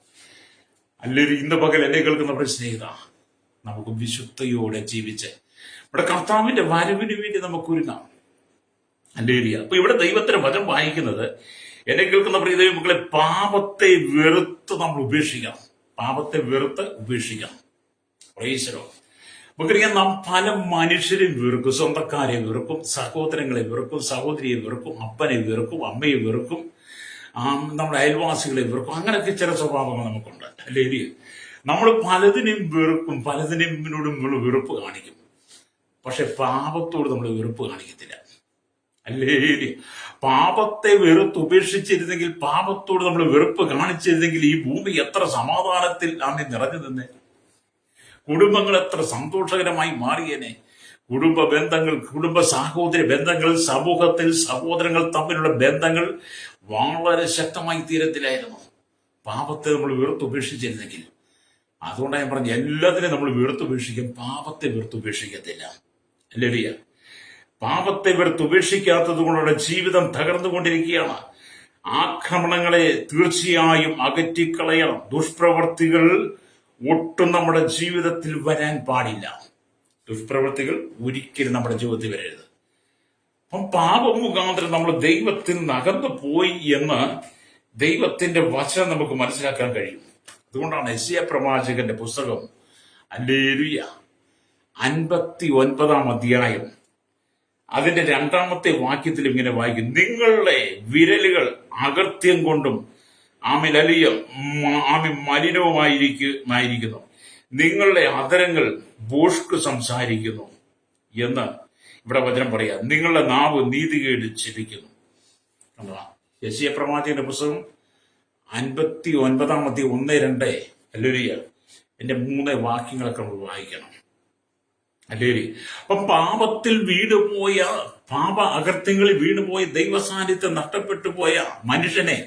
ഹല്ലേലൂയ. ഇന്ന് പകൽ എന്നെ കേൾക്കുന്ന പ്രിയ സ്നേഹിത, നമുക്ക് വിശുദ്ധയോടെ ജീവിച്ച് ഇവിടെ കർത്താവിന്റെ വരവിന് വേണ്ടി നമുക്ക് ഒരുങ്ങാം. ഹല്ലേലൂയ. അപ്പൊ ഇവിടെ ദൈവത്തിന്റെ വചനം വായിക്കുന്നത്, എന്നെ കേൾക്കുന്ന പ്രിയ ദൈവമക്കളെ, പാപത്തെ വെറുത്ത് നമ്മൾ ഉപേക്ഷിക്കണം. പാപത്തെ വെറുത്ത് ഉപേക്ഷിക്കണം. Praise the lord. നമുക്കറിയാം, നാം പല മനുഷ്യരെയും വെറുക്കും. സ്വന്തക്കാരെ വെറുക്കും, സഹോദരങ്ങളെ വെറുക്കും, സഹോദരിയെ വെറുക്കും, അപ്പനെ വെറുക്കും, അമ്മയെ വെറുക്കും, നമ്മുടെ അയൽവാസികളെ വെറുക്കും. അങ്ങനെയൊക്കെ ചില സ്വഭാവങ്ങൾ നമുക്കുണ്ട്, അല്ലേ? നമ്മൾ പലതിനെയും വെറുക്കും, പലതിനോടും നമ്മൾ വെറുപ്പ് കാണിക്കും. പക്ഷെ പാപത്തോട് നമ്മൾ വെറുപ്പ് കാണിക്കത്തില്ല, അല്ലേ? പാപത്തെ വെറുത്ത് ഉപേക്ഷിച്ചിരുന്നെങ്കിൽ, പാപത്തോട് നമ്മൾ വെറുപ്പ് കാണിച്ചിരുന്നെങ്കിൽ ഈ ഭൂമി എത്ര സമാധാനത്തിൽ നാം നിറഞ്ഞു നിന്നേ, കുടുംബങ്ങൾ എത്ര സന്തോഷകരമായി മാറിയേനെ. കുടുംബ ബന്ധങ്ങൾ, കുടുംബ സഹോദര ബന്ധങ്ങൾ, സമൂഹത്തിൽ സഹോദരങ്ങൾ തമ്മിലുള്ള ബന്ധങ്ങൾ വളരെ ശക്തമായി തീരത്തിലായിരുന്നു, പാപത്തെ നമ്മൾ വെറുത്തുപേക്ഷിച്ചിരുന്നെങ്കിൽ. അതുകൊണ്ടാണ് ഞാൻ പറഞ്ഞു, എല്ലാത്തിനെയും നമ്മൾ വെറുത്തുപേക്ഷിക്കും, പാപത്തെ വെറുത്തുപേക്ഷിക്കത്തില്ല, അല്ലേ? പാപത്തെ വെറുത്തുപേക്ഷിക്കാത്തത് കൊണ്ടുള്ള ജീവിതം തകർന്നുകൊണ്ടിരിക്കുകയാണ്. ആക്രമണങ്ങളെ തീർച്ചയായും അകറ്റിക്കളയണം. ദുഷ്പ്രവർത്തികൾ ഒട്ടും നമ്മുടെ ജീവിതത്തിൽ വരാൻ പാടില്ല. ദുഷ്പ്രവൃത്തികൾ ഒരിക്കലും നമ്മുടെ ജീവിതത്തിൽ വരരുത്. അപ്പം പാപം മുഖാന്തരം നമ്മൾ ദൈവത്തിൽ നിന്ന് അകന്നു പോയി എന്ന് ദൈവത്തിന്റെ വചനം നമുക്ക് മനസ്സിലാക്കാൻ കഴിയും. അതുകൊണ്ടാണ് യെശയ്യാ പ്രവാചകന്റെ പുസ്തകം ഹല്ലേലൂയ 59-ാം അധ്യായം അതിന്റെ 2-ാമത്തെ വാക്യത്തിൽ ഇങ്ങനെ വായിക്കും: നിങ്ങളുടെ വിരലുകൾ അകൃത്യം കൊണ്ടും മലിനവുമായിരിക്കുന്നു, നിങ്ങളുടെ അധരങ്ങൾ ഭോഷ്ക് സംസാരിക്കുന്നു എന്ന് ഇവിടെ വചനം പറയാ. നിങ്ങളുടെ നാവ് നീതികേട് ചിരിക്കുന്നു. യെശയ്യാ പ്രവാചകന്റെ പുസ്തകം 59-ാം അധ്യായം 1-2 ഹല്ലേലൂയ എന്റെ 3 വാക്യങ്ങളൊക്കെ നമ്മൾ വായിക്കണം, അല്ലേ? അപ്പം പാപത്തിൽ വീണുപോയ, പാപ അകൃത്യങ്ങളിൽ വീണുപോയ, ദൈവസാന്നിധ്യം നഷ്ടപ്പെട്ടു പോയ മനുഷ്യനെ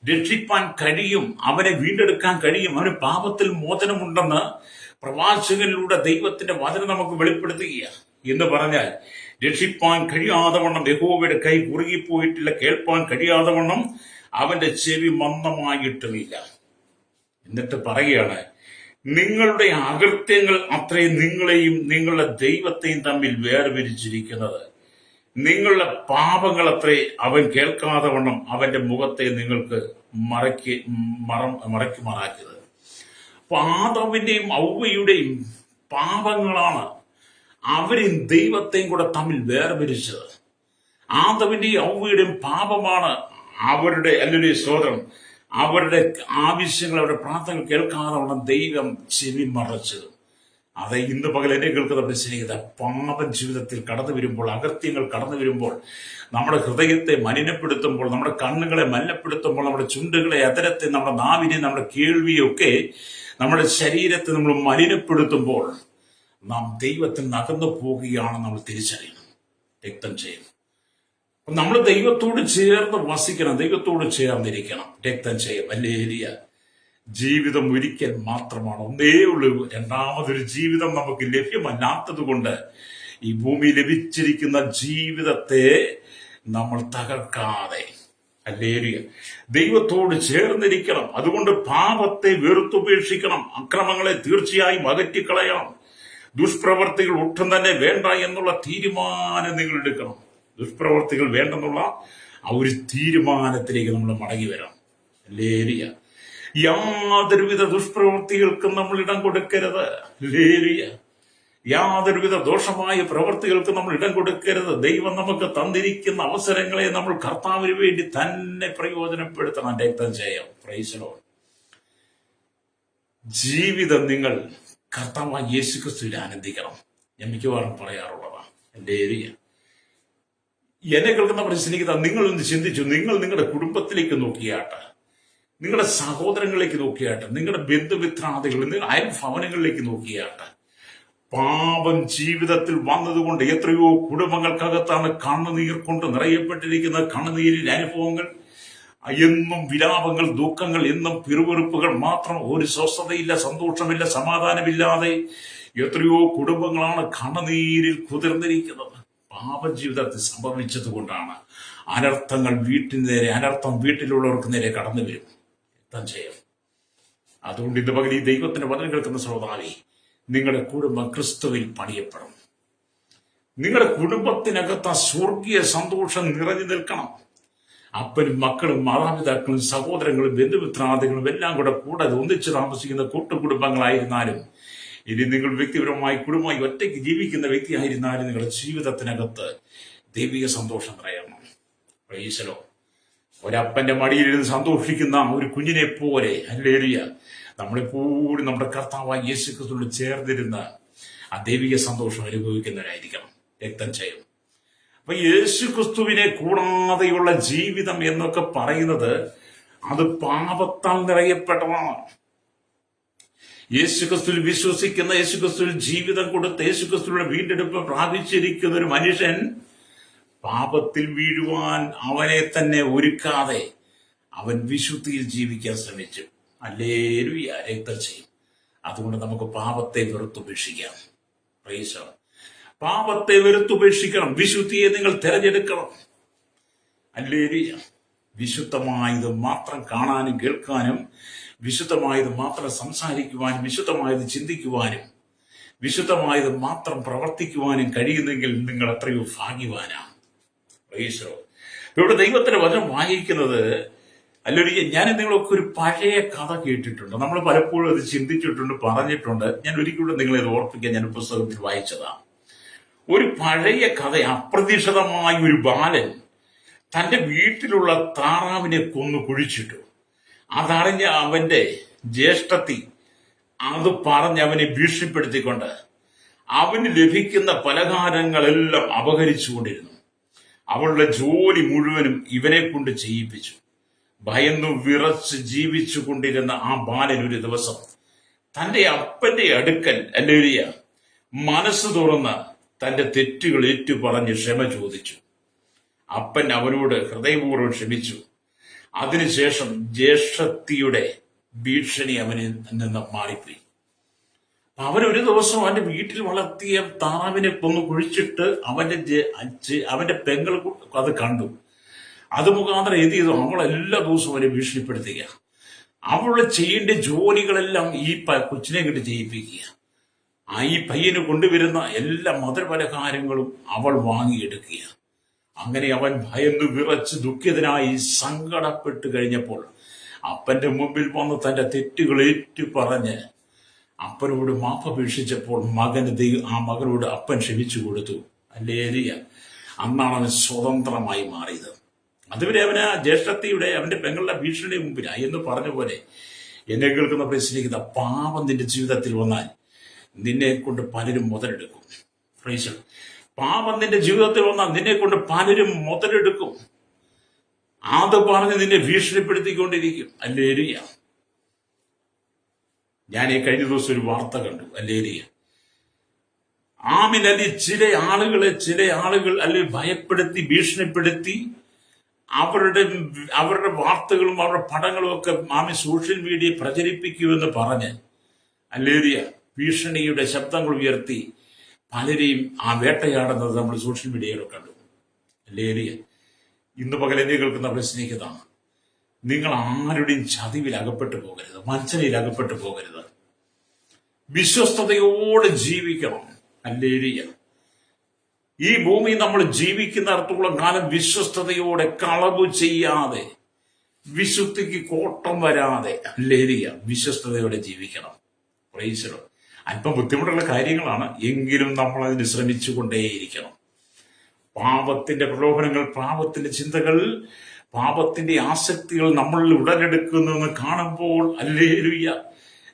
രക്ഷിപ്പാൻ കഴിയും, അവനെ വീണ്ടെടുക്കാൻ കഴിയും, അവന് പാപത്തിൽ മോചനമുണ്ടെന്ന് പ്രവാചകനിലൂടെ ദൈവത്തിന്റെ വചനം നമുക്ക് വെളിപ്പെടുത്തുകയാണ്. എന്ന് പറഞ്ഞാൽ, രക്ഷിപ്പാൻ കഴിയാതെ വണ്ണം യഹോവയുടെ കൈ കുറുകിപ്പോയിട്ടില്ല, കേൾപ്പാൻ കഴിയാതെ വണ്ണം അവന്റെ ചെവി മന്ദമായിട്ടുമില്ല. എന്നിട്ട് പറയുകയാണ്, നിങ്ങളുടെ അകൃത്യങ്ങൾ അത്രയും നിങ്ങളെയും നിങ്ങളുടെ ദൈവത്തെയും തമ്മിൽ വേർപിരിച്ചിരിക്കുന്നത്. നിങ്ങളുടെ പാപങ്ങൾ അത്രേ അവൻ കേൾക്കാതെ വണ്ണം അവന്റെ മുഖത്തെ നിങ്ങൾക്ക് മറയ്ക്കുമാറാക്കിയത്. അപ്പൊ ആദാമിന്റെയും ഔവയുടെയും പാപങ്ങളാണ് അവരെയും ദൈവത്തെയും കൂടെ തമ്മിൽ വേർപിരിച്ചത്. ആദാമിന്റെയും ഔവയുടെയും പാപമാണ് അവരുടെ, അല്ലെങ്കിൽ സോദരം, അവരുടെ ആവശ്യങ്ങൾ, അവരുടെ പ്രാർത്ഥനകൾ കേൾക്കാതെ വണ്ണം ദൈവം ചെവി മറച്ചത്. അത് ഇന്ന് പകൽ എന്നെ കേൾക്കുന്ന സ്നേഹിത, പാപം ജീവിതത്തിൽ കടന്നു വരുമ്പോൾ, അകൃത്യങ്ങൾ കടന്നു വരുമ്പോൾ, നമ്മുടെ ഹൃദയത്തെ മലിനപ്പെടുത്തുമ്പോൾ, നമ്മുടെ കണ്ണുകളെ മലിനപ്പെടുത്തുമ്പോൾ, നമ്മുടെ ചുണ്ടുകളെ, അതരത്തെ, നമ്മുടെ നാവിനെ, നമ്മുടെ കേൾവിയൊക്കെ നമ്മുടെ ശരീരത്തെ നമ്മൾ മലിനപ്പെടുത്തുമ്പോൾ നാം ദൈവത്തിൽ നകന്നു പോവുകയാണ് നമ്മൾ തിരിച്ചറിയണം. രക്തം ചെയ്യും. നമ്മൾ ദൈവത്തോട് ചേർന്ന് വസിക്കണം, ദൈവത്തോട് ചേർന്നിരിക്കണം. രക്തം ചെയ്യും, ഹല്ലേലൂയ. ജീവിതം ഒരിക്കൽ മാത്രമാണ്, ഒന്നേ ഉള്ളൂ. രണ്ടാമതൊരു ജീവിതം നമുക്ക് ലഭ്യമല്ലാത്തത് കൊണ്ട് ഈ ഭൂമി ലഭിച്ചിരിക്കുന്ന ജീവിതത്തെ നമ്മൾ തകർക്കാതെ, ഹല്ലേലൂയ, ദൈവത്തോട് ചേർന്നിരിക്കണം. അതുകൊണ്ട് പാപത്തെ വെറുത്തുപേക്ഷിക്കണം, അക്രമങ്ങളെ തീർച്ചയായും അകറ്റിക്കളയണം, ദുഷ്പ്രവർത്തികൾ ഒട്ടും തന്നെ വേണ്ട എന്നുള്ള തീരുമാനം നിങ്ങൾ എടുക്കണം. ദുഷ്പ്രവർത്തികൾ വേണ്ടെന്നുള്ള ആ ഒരു തീരുമാനത്തിലേക്ക് നമ്മൾ മടങ്ങി വരാം, ഹല്ലേലൂയ. യാതൊരുവിധ ദുഷ്പ്രവൃത്തികൾക്കും നമ്മൾ ഇടം കൊടുക്കരുത്, ഹല്ലേലൂയ. യാതൊരുവിധ ദോഷമായ പ്രവൃത്തികൾക്ക് നമ്മൾ ഇടം കൊടുക്കരുത്. ദൈവം നമുക്ക് തന്നിരിക്കുന്ന അവസരങ്ങളെ നമ്മൾ കർത്താവിന് വേണ്ടി തന്നെ പ്രയോജനപ്പെടുത്തണം. രക്തം ചെയ്യാം, പ്രൈസ് ദി ലോർഡ്. ജീവിതം നിങ്ങൾ കർത്താവായ യേശുക്രിസ്തുവിൽ ആനന്ദിക്കണം. ഞാൻ മിക്കവാറും പറയാറുള്ളതാണ്. ഹല്ലേലൂയ. എന്നെ കേൾക്കുന്ന പരിസ്ഥിതിക്ക് നിങ്ങളൊന്ന് ചിന്തിച്ചു, നിങ്ങൾ നിങ്ങളുടെ കുടുംബത്തിലേക്ക് നോക്കിയാട്ടെ, നിങ്ങളുടെ സഹോദരങ്ങളിലേക്ക് നോക്കിയാട്ടെ, നിങ്ങളുടെ ബന്ധുമിത്രാദികൾ, നിങ്ങളുടെ അയൽഭവനങ്ങളിലേക്ക് നോക്കിയാട്ടെ. പാപം ജീവിതത്തിൽ വന്നതുകൊണ്ട് എത്രയോ കുടുംബങ്ങൾക്കകത്താണ് കണ്ണുനീർ കൊണ്ട് നിറയപ്പെട്ടിരിക്കുന്ന കണ്ണുനീരിൽ അനുഭവങ്ങൾ, എന്നും വിലാപങ്ങൾ, ദുഃഖങ്ങൾ, എന്നും പിറുപിറുപ്പുകൾ മാത്രം. ഒരു സ്വസ്ഥതയില്ല, സന്തോഷമില്ല, സമാധാനമില്ലാതെ എത്രയോ കുടുംബങ്ങളാണ് കണ്ണുനീരിൽ കുതിർന്നിരിക്കുന്നത്. പാപ ജീവിതത്തിൽ സംഭവിച്ചത് കൊണ്ടാണ് അനർത്ഥങ്ങൾ വീട്ടിന് നേരെ, അനർത്ഥം വീട്ടിലുള്ളവർക്ക് നേരെ കടന്നു വരും. രക്തം ചെയ്യും. അതുകൊണ്ട് ഇന്ന് പകൽ ഈ ദൈവത്തിന്റെ വചനം കേൾക്കുന്ന ശ്രോതാവേ, നിങ്ങളുടെ കുടുംബം ക്രിസ്തുവിൽ പണിയപ്പെടും. നിങ്ങളുടെ കുടുംബത്തിനകത്ത് ആ സ്വർഗീയ സന്തോഷം നിറഞ്ഞു നിൽക്കണം. അപ്പനും മക്കളും മാതാപിതാക്കളും സഹോദരങ്ങളും ബന്ധുമിത്രാദികളും എല്ലാം കൂടെ ഒന്നിച്ച് താമസിക്കുന്ന കൂട്ടുകുടുംബങ്ങളായിരുന്നാലും ഇനി നിങ്ങൾ വ്യക്തിപരമായി കുടുംബമായി ഒറ്റയ്ക്ക് ജീവിക്കുന്ന വ്യക്തിയായിരുന്നാലും നിങ്ങളുടെ ജീവിതത്തിനകത്ത് ദൈവിക സന്തോഷം നിറയണം. പ്രൈസലോ. ഒരപ്പന്റെ മടിയിലിരുന്ന് സന്തോഷിക്കുന്ന ഒരു കുഞ്ഞിനെ പോലെ ഹല്ലേലൂയ നമ്മളെപ്പോഴും നമ്മുടെ കർത്താവായ യേശു ക്രിസ്തുവിനോട് ചേർന്നിരുന്ന ആ ദൈവിക സന്തോഷം അനുഭവിക്കുന്നവരായിരിക്കണം. രക്തം ചെയ്യും. അപ്പൊ യേശു ക്രിസ്തുവിനെ കൂടാതെയുള്ള ജീവിതം എന്നൊക്കെ പറയുന്നത് അത് പാപത്താൽ നിറയപ്പെട്ടതാണ്. യേശു ക്രിസ്തുവിൽ വിശ്വസിക്കുന്ന, യേശു ക്രിസ്തുവിൽ ജീവിതം കൊടുത്ത് യേശു ക്രിസ്തുവിന്റെ വീണ്ടെടുപ്പ് പ്രാപിച്ചിരിക്കുന്ന ഒരു മനുഷ്യൻ പാപത്തിൽ വീഴുവാൻ അവനെ തന്നെ ഒരുക്കാതെ അവൻ വിശുദ്ധിയിൽ ജീവിക്കാൻ ശ്രമിച്ചു. ഹല്ലേലൂയ. രക്തം ചെയ്യും. അതുകൊണ്ട് നമുക്ക് പാപത്തെ വെറുത്തുപേക്ഷിക്കാം. പ്രൈസ്. പാപത്തെ വെറുത്തുപേക്ഷിക്കണം. വിശുദ്ധിയെ നിങ്ങൾ തിരഞ്ഞെടുക്കണം. ഹല്ലേലൂയ. വിശുദ്ധമായത് മാത്രം കാണാനും കേൾക്കാനും, വിശുദ്ധമായത് മാത്രം സംസാരിക്കുവാനും, വിശുദ്ധമായത് ചിന്തിക്കുവാനും, വിശുദ്ധമായത് മാത്രം പ്രവർത്തിക്കുവാനും കഴിയുന്നെങ്കിൽ നിങ്ങൾ എത്രയോ ഭാഗ്യവാനാണ്. പ്രൈസ്. ഇവിടെ ദൈവത്തിന്റെ വചനം വായിക്കുന്നത്, അല്ലെങ്കിൽ ഞാൻ നിങ്ങളൊക്കെ ഒരു പഴയ കഥ കേട്ടിട്ടുണ്ട്. നമ്മൾ പലപ്പോഴും അത് ചിന്തിച്ചിട്ടുണ്ട്, പറഞ്ഞിട്ടുണ്ട്. ഞാൻ ഒരിക്കലും നിങ്ങളെ ഇത് ഓർപ്പിക്കാൻ ഞാൻ പുസ്തകത്തിൽ വായിച്ചതാണ്. ഒരു പഴയ കഥ. അപ്രതീക്ഷിതമായ ഒരു ബാലൻ തന്റെ വീട്ടിലുള്ള താറാവിനെ കൊന്നു കുഴിച്ചിട്ടു. അതറിഞ്ഞ അവന്റെ ജ്യേഷ്ഠത്തി അത് പറഞ്ഞ് അവനെ ഭീഷണിപ്പെടുത്തിക്കൊണ്ട് അവന് ലഭിക്കുന്ന പലഹാരങ്ങളെല്ലാം അപഹരിച്ചുകൊണ്ടിരുന്നു. അവളുടെ ജോലി മുഴുവനും ഇവനെ കൊണ്ട് ചെയ്യിപ്പിച്ചു. ഭയന്നു വിറച്ച് ജീവിച്ചു കൊണ്ടിരുന്ന ആ ബാലൻ ഒരു ദിവസം തന്റെ അപ്പന്റെ അടുക്കൽ ഹല്ലേലൂയ മനസ്സ് തുറന്ന് തന്റെ തെറ്റുകൾ ഏറ്റുപറഞ്ഞ് ക്ഷമ ചോദിച്ചു. അപ്പൻ അവനോട് ഹൃദയപൂർവ്വം ക്ഷമിച്ചു. അതിനുശേഷം ജ്യേഷ്ഠത്തിയുടെ ഭീഷണി അവനിൽ നിന്ന് മാറിപ്പോയി. അവനൊരു ദിവസം അവന്റെ വീട്ടിൽ വളർത്തിയ താറാവിനെ കൊന്നു കുഴിച്ചിട്ട് അവന്റെ പെങ്ങൾ അത് കണ്ടു. അത് മുഖാന്തരം എന്ത് ചെയ്തു? അവൾ എല്ലാ ദിവസവും അവരെ ഭീഷണിപ്പെടുത്തുക. അവള് ചെയ്യേണ്ട ജോലികളെല്ലാം ഈ കൊച്ചിനെ കിട്ടി ചെയ്യിപ്പിക്കുക. ഈ പയ്യന് കൊണ്ടുവരുന്ന എല്ലാ മധുരപലഹാരങ്ങളും അവൾ വാങ്ങിയെടുക്കുക. അങ്ങനെ അവൻ ഭയന്ന് വിറച്ച് ദുഃഖിതനായി സങ്കടപ്പെട്ട് കഴിഞ്ഞപ്പോൾ അപ്പന്റെ മുമ്പിൽ വന്ന് തന്റെ തെറ്റുകൾ ഏറ്റുപറഞ്ഞ് അപ്പനോട് മാപ്പപേക്ഷിച്ചപ്പോൾ ആ മകനോട് അപ്പൻ ക്ഷമിച്ചു കൊടുത്തു. ഹല്ലേലൂയ. അന്നാണ് അവൻ സ്വതന്ത്രമായി മാറിയത്. അതുവരെ അവന് ജ്യേഷ്ഠത്തിയുടെ അവന്റെ പെങ്ങളുടെ ഭീഷണിയുടെ മുമ്പിലായി എന്ന് പറഞ്ഞ പോലെ എന്നെ കേൾക്കുന്ന പ്രശ്നിക്കുന്ന പാപം നിന്റെ ജീവിതത്തിൽ വന്നാൽ നിന്നെ കൊണ്ട് പലരും മുതലെടുക്കും. പ്രൈസ്. പാപം നിന്റെ ജീവിതത്തിൽ വന്നാൽ നിന്നെ കൊണ്ട് പലരും മുതലെടുക്കും. അത് പറഞ്ഞ് നിന്നെ ഭീഷണിപ്പെടുത്തിക്കൊണ്ടിരിക്കും. ഹല്ലേലൂയ. ഞാൻ ഈ കഴിഞ്ഞ ദിവസം ഒരു വാർത്ത കണ്ടു. ഹല്ലേലൂയ. ആമിനലി ചില ആളുകൾ അല്ലെങ്കിൽ ഭയപ്പെടുത്തി ഭീഷണിപ്പെടുത്തി അവരുടെ വാർത്തകളും അവരുടെ പടങ്ങളും ഒക്കെ ആമി സോഷ്യൽ മീഡിയ പ്രചരിപ്പിക്കുമെന്ന് പറഞ്ഞ് ഹല്ലേലൂയ ഭീഷണിയുടെ ശബ്ദങ്ങൾ ഉയർത്തി പലരെയും ആ വേട്ടയാടുന്നത് നമ്മൾ സോഷ്യൽ മീഡിയയിലൊക്കെ കണ്ടു. ഹല്ലേലൂയ. ഇന്ന് പകൽ എന്നെ കേൾക്കുന്ന പ്രശ്നിക്കുന്നതാണ്, നിങ്ങൾ ആരുടെയും ചതിവിൽ അകപ്പെട്ടു പോകരുത്, വഞ്ചനയിൽ അകപ്പെട്ടു പോകരുത്. വിശ്വസ്തയോടെ ജീവിക്കണം. ഹല്ലേലൂയ. ഈ ഭൂമി നമ്മൾ ജീവിക്കുന്നിടത്തോളം കാലം വിശ്വസ്തയോടെ, കളവ് ചെയ്യാതെ, വിശുദ്ധിക്ക് കോട്ടം വരാതെ ഹല്ലേലൂയ വിശ്വസ്തയോടെ ജീവിക്കണം. Price the Lord. അല്പം ബുദ്ധിമുട്ടുള്ള കാര്യങ്ങളാണ്, എങ്കിലും നമ്മൾ അതിന് ശ്രമിച്ചുകൊണ്ടേയിരിക്കണം. പാപത്തിന്റെ പ്രലോഭനങ്ങൾ, പാപത്തിന്റെ ചിന്തകൾ, പാപത്തിന്റെ ആസക്തികൾ നമ്മളിൽ ഉടലെടുക്കുന്നെന്ന് കാണുമ്പോൾ ഹല്ലേലൂയ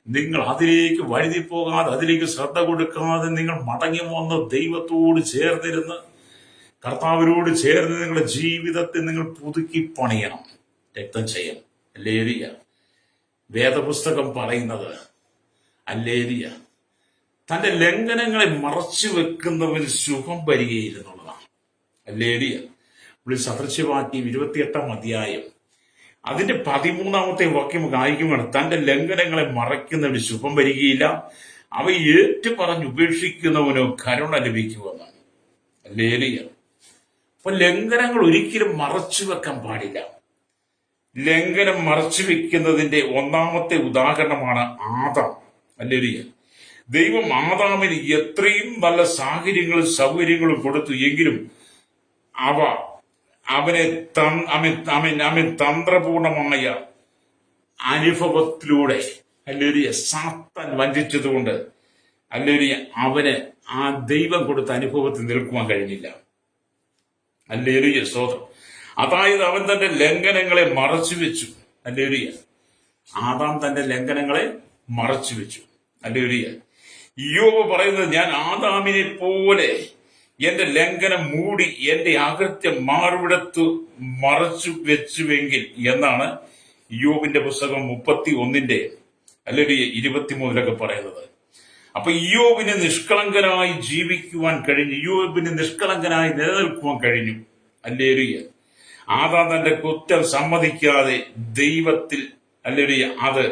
നിങ്ങൾ അതിലേക്ക് വഴുതി പോകാതെ, അതിലേക്ക് ശ്രദ്ധ കൊടുക്കാതെ നിങ്ങൾ മടങ്ങി വന്ന് ദൈവത്തോട് ചേർന്നിരുന്ന് കർത്താവിനോട് ചേർന്ന് നിങ്ങളുടെ ജീവിതത്തെ നിങ്ങൾ പുതുക്കി പണിയണം. രക്തം ചെയ്യണം. ഹല്ലേലൂയ. വേദപുസ്തകം പറയുന്നത് ഹല്ലേലൂയ തന്റെ ലംഘനങ്ങളെ മറച്ചു വെക്കുന്നവന് സുഖം വരികയില്ലെന്നുള്ളതാണ്. ഹല്ലേലൂയ. സദൃശവാക്യം 28-ാം അധ്യായം അതിന്റെ 13-ാമത്തെ വാക്യം വായിക്കുമ്പോൾ തന്റെ ലംഘനങ്ങളെ മറയ്ക്കുന്നവന് ശുഭം വരികയില്ല, അവ ഏറ്റു പറഞ്ഞ് ഉപേക്ഷിക്കുന്നവനോ കരുണ ലഭിക്കുമെന്നാണ്. ഹല്ലേലൂയ. അപ്പൊ ലംഘനങ്ങൾ ഒരിക്കലും മറച്ചു വെക്കാൻ പാടില്ല. ലംഘനം മറച്ചു വെക്കുന്നതിന്റെ ഒന്നാമത്തെ ഉദാഹരണമാണ് ആദാം. ഹല്ലേലൂയ. ദൈവം ആദാമിന് എത്രയും നല്ല സാഹചര്യങ്ങളും സൗകര്യങ്ങളും കൊടുത്തു, എങ്കിലും അവനെ തന്ത്രപൂർണമായ അനുഭവത്തിലൂടെ ഹല്ലേലൂയ സാത്താൻ വഞ്ചിച്ചതുകൊണ്ട് ഹല്ലേലൂയ. അവന് ആ ദൈവം കൊടുത്ത അനുഭവത്തിൽ നിൽക്കുവാൻ കഴിഞ്ഞില്ല. ഹല്ലേലൂയ, സ്തോത്രം. അതായത് അവൻ തന്റെ ലംഘനങ്ങളെ മറച്ചു വെച്ചു. ഹല്ലേലൂയ. ആദാം തന്റെ ലംഘനങ്ങളെ മറച്ചു വെച്ചു. ഹല്ലേലൂയ. ഇയ്യോബ് പറയുന്നത്, ഞാൻ ആദാമിനെ പോലെ എന്റെ ലംഘനം മൂടി എന്റെ അകൃത്യം മാറുവിടത്തു മറച്ചു വെച്ചുവെങ്കിൽ എന്നാണ് ഇയ്യോബിന്റെ പുസ്തകം 31 അല്ലെങ്കിൽ 23 പറയുന്നത്. അപ്പൊ ഇയ്യോബിന് നിഷ്കളങ്കനായി ജീവിക്കുവാൻ കഴിഞ്ഞു, ഇയ്യോബിന് നിഷ്കളങ്കനായി നിലനിൽക്കുവാൻ കഴിഞ്ഞു. ഹല്ലേലൂയ. ആദാം തന്റെ കുറ്റം സമ്മതിക്കാതെ ദൈവത്തിൽ ഹല്ലേലൂയ അത്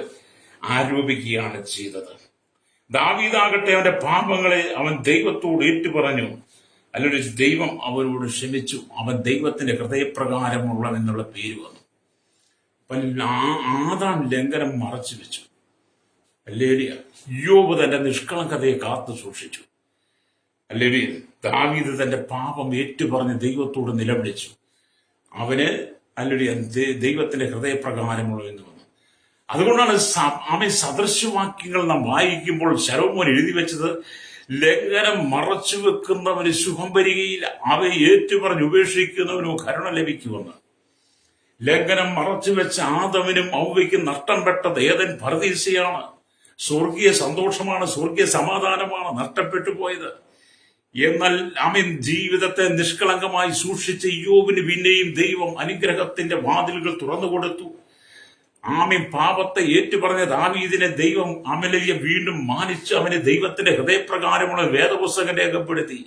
ആരോപിക്കുകയാണ് ചെയ്തത്. ദാവീദാകട്ടെ അവന്റെ പാപങ്ങളെ അവൻ ദൈവത്തോട് ഏറ്റുപറഞ്ഞു. അല്ലെങ്കിൽ ദൈവം അവരോട് ക്ഷമിച്ചു. അവൻ ദൈവത്തിന്റെ ഹൃദയപ്രകാരമുള്ളവെന്നുള്ള പേര് വന്നു. ആദാം ലംഘനം മറച്ചു വെച്ചു. ഹല്ലേലൂയ. ഇയ്യോബ് തന്റെ നിഷ്കളങ്കതയെ കാത്തു സൂക്ഷിച്ചു. ഹല്ലേലൂയ. ദാവീദ് തന്റെ പാപം ഏറ്റുപറഞ്ഞ് ദൈവത്തോട് നിലവിളിച്ചു. അവന് ഹല്ലേലൂയ ദൈവത്തിന്റെ ഹൃദയപ്രകാരമുള്ളവെന്ന് വന്നു. അതുകൊണ്ടാണ് അവൻ സദൃശവാക്യങ്ങൾ നാം വായിക്കുമ്പോൾ ശലോമോൻ എഴുതി വെച്ചത്, ലംഘനം മറച്ചു വെക്കുന്നവന് സുഖം വരികയില്ല, അവയെ ഏറ്റുപറഞ്ഞ് ഉപേക്ഷിക്കുന്നവനോ കരുണ ലഭിക്കുമെന്ന്. ലംഘനം മറച്ചു വെച്ച ആദമിനും ഔവയ്ക്കും നഷ്ടം പെട്ടത് ഏദൻ പർദീസയാണ്. സ്വർഗീയ സന്തോഷമാണ്, സ്വർഗീയ സമാധാനമാണ് നഷ്ടപ്പെട്ടു പോയത്. എന്നാൽ അവൻ ജീവിതത്തെ നിഷ്കളങ്കമായി സൂക്ഷിച്ച ഇയ്യോബിന് പിന്നെയും ദൈവം അനുഗ്രഹത്തിന്റെ വാതിലുകൾ തുറന്നു കൊടുത്തു. ആമീൻ. പാപത്തെ ഏറ്റുപറഞ്ഞ ദാവീദിനെ ദൈവം അമലയെ വീണ്ടും മാനിച്ച് അവനെ ദൈവത്തിന്റെ ഹൃദയപ്രകാരമുള്ള വേദപുസ്തകം രേഖപ്പെടുത്തി.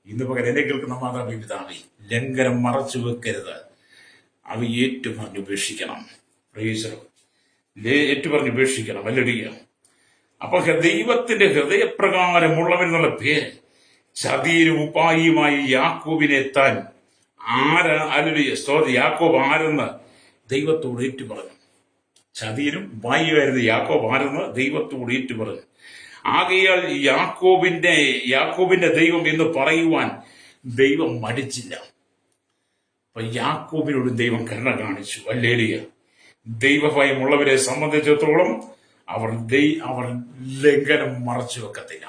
ഇന്ന് പകരം എന്നെ കേൾക്കുന്ന മാതാവി പിതാവി, ലംഘനം മറച്ചു വെക്കരുത്, അവ ഏറ്റുപറഞ്ഞ് ഉപേക്ഷിക്കണം. ഏറ്റുപറഞ്ഞ് ഉപേക്ഷിക്കണം. ഹല്ലേലൂയ. അപ്പൊ ദൈവത്തിന്റെ ഹൃദയപ്രകാരമുള്ളവൻ എന്നുള്ള പേര് ചതിയിലും ഉപായിയുമായി യാക്കോബിനെ എത്താൻ യാക്കോബ് ആരെന്ന് ദൈവത്തോട് ഏറ്റുപറഞ്ഞു. ചതിയിലും ഉപായിയായിരുന്നു യാക്കോബ് ആരെന്ന് ദൈവത്തോട് ഏറ്റുപറഞ്ഞു. ആകയാൽ യാക്കോബിന്റെ ദൈവം എന്ന് പറയുവാൻ ദൈവം മടിച്ചില്ല. അപ്പൊ യാക്കോബിനോട് ദൈവം കരുണ കാണിച്ചു. ഹല്ലേലൂയ. ദൈവഭയമുള്ളവരെ സംബന്ധിച്ചിടത്തോളം അവർ ലംഘനം മറച്ചു വെക്കത്തില്ല.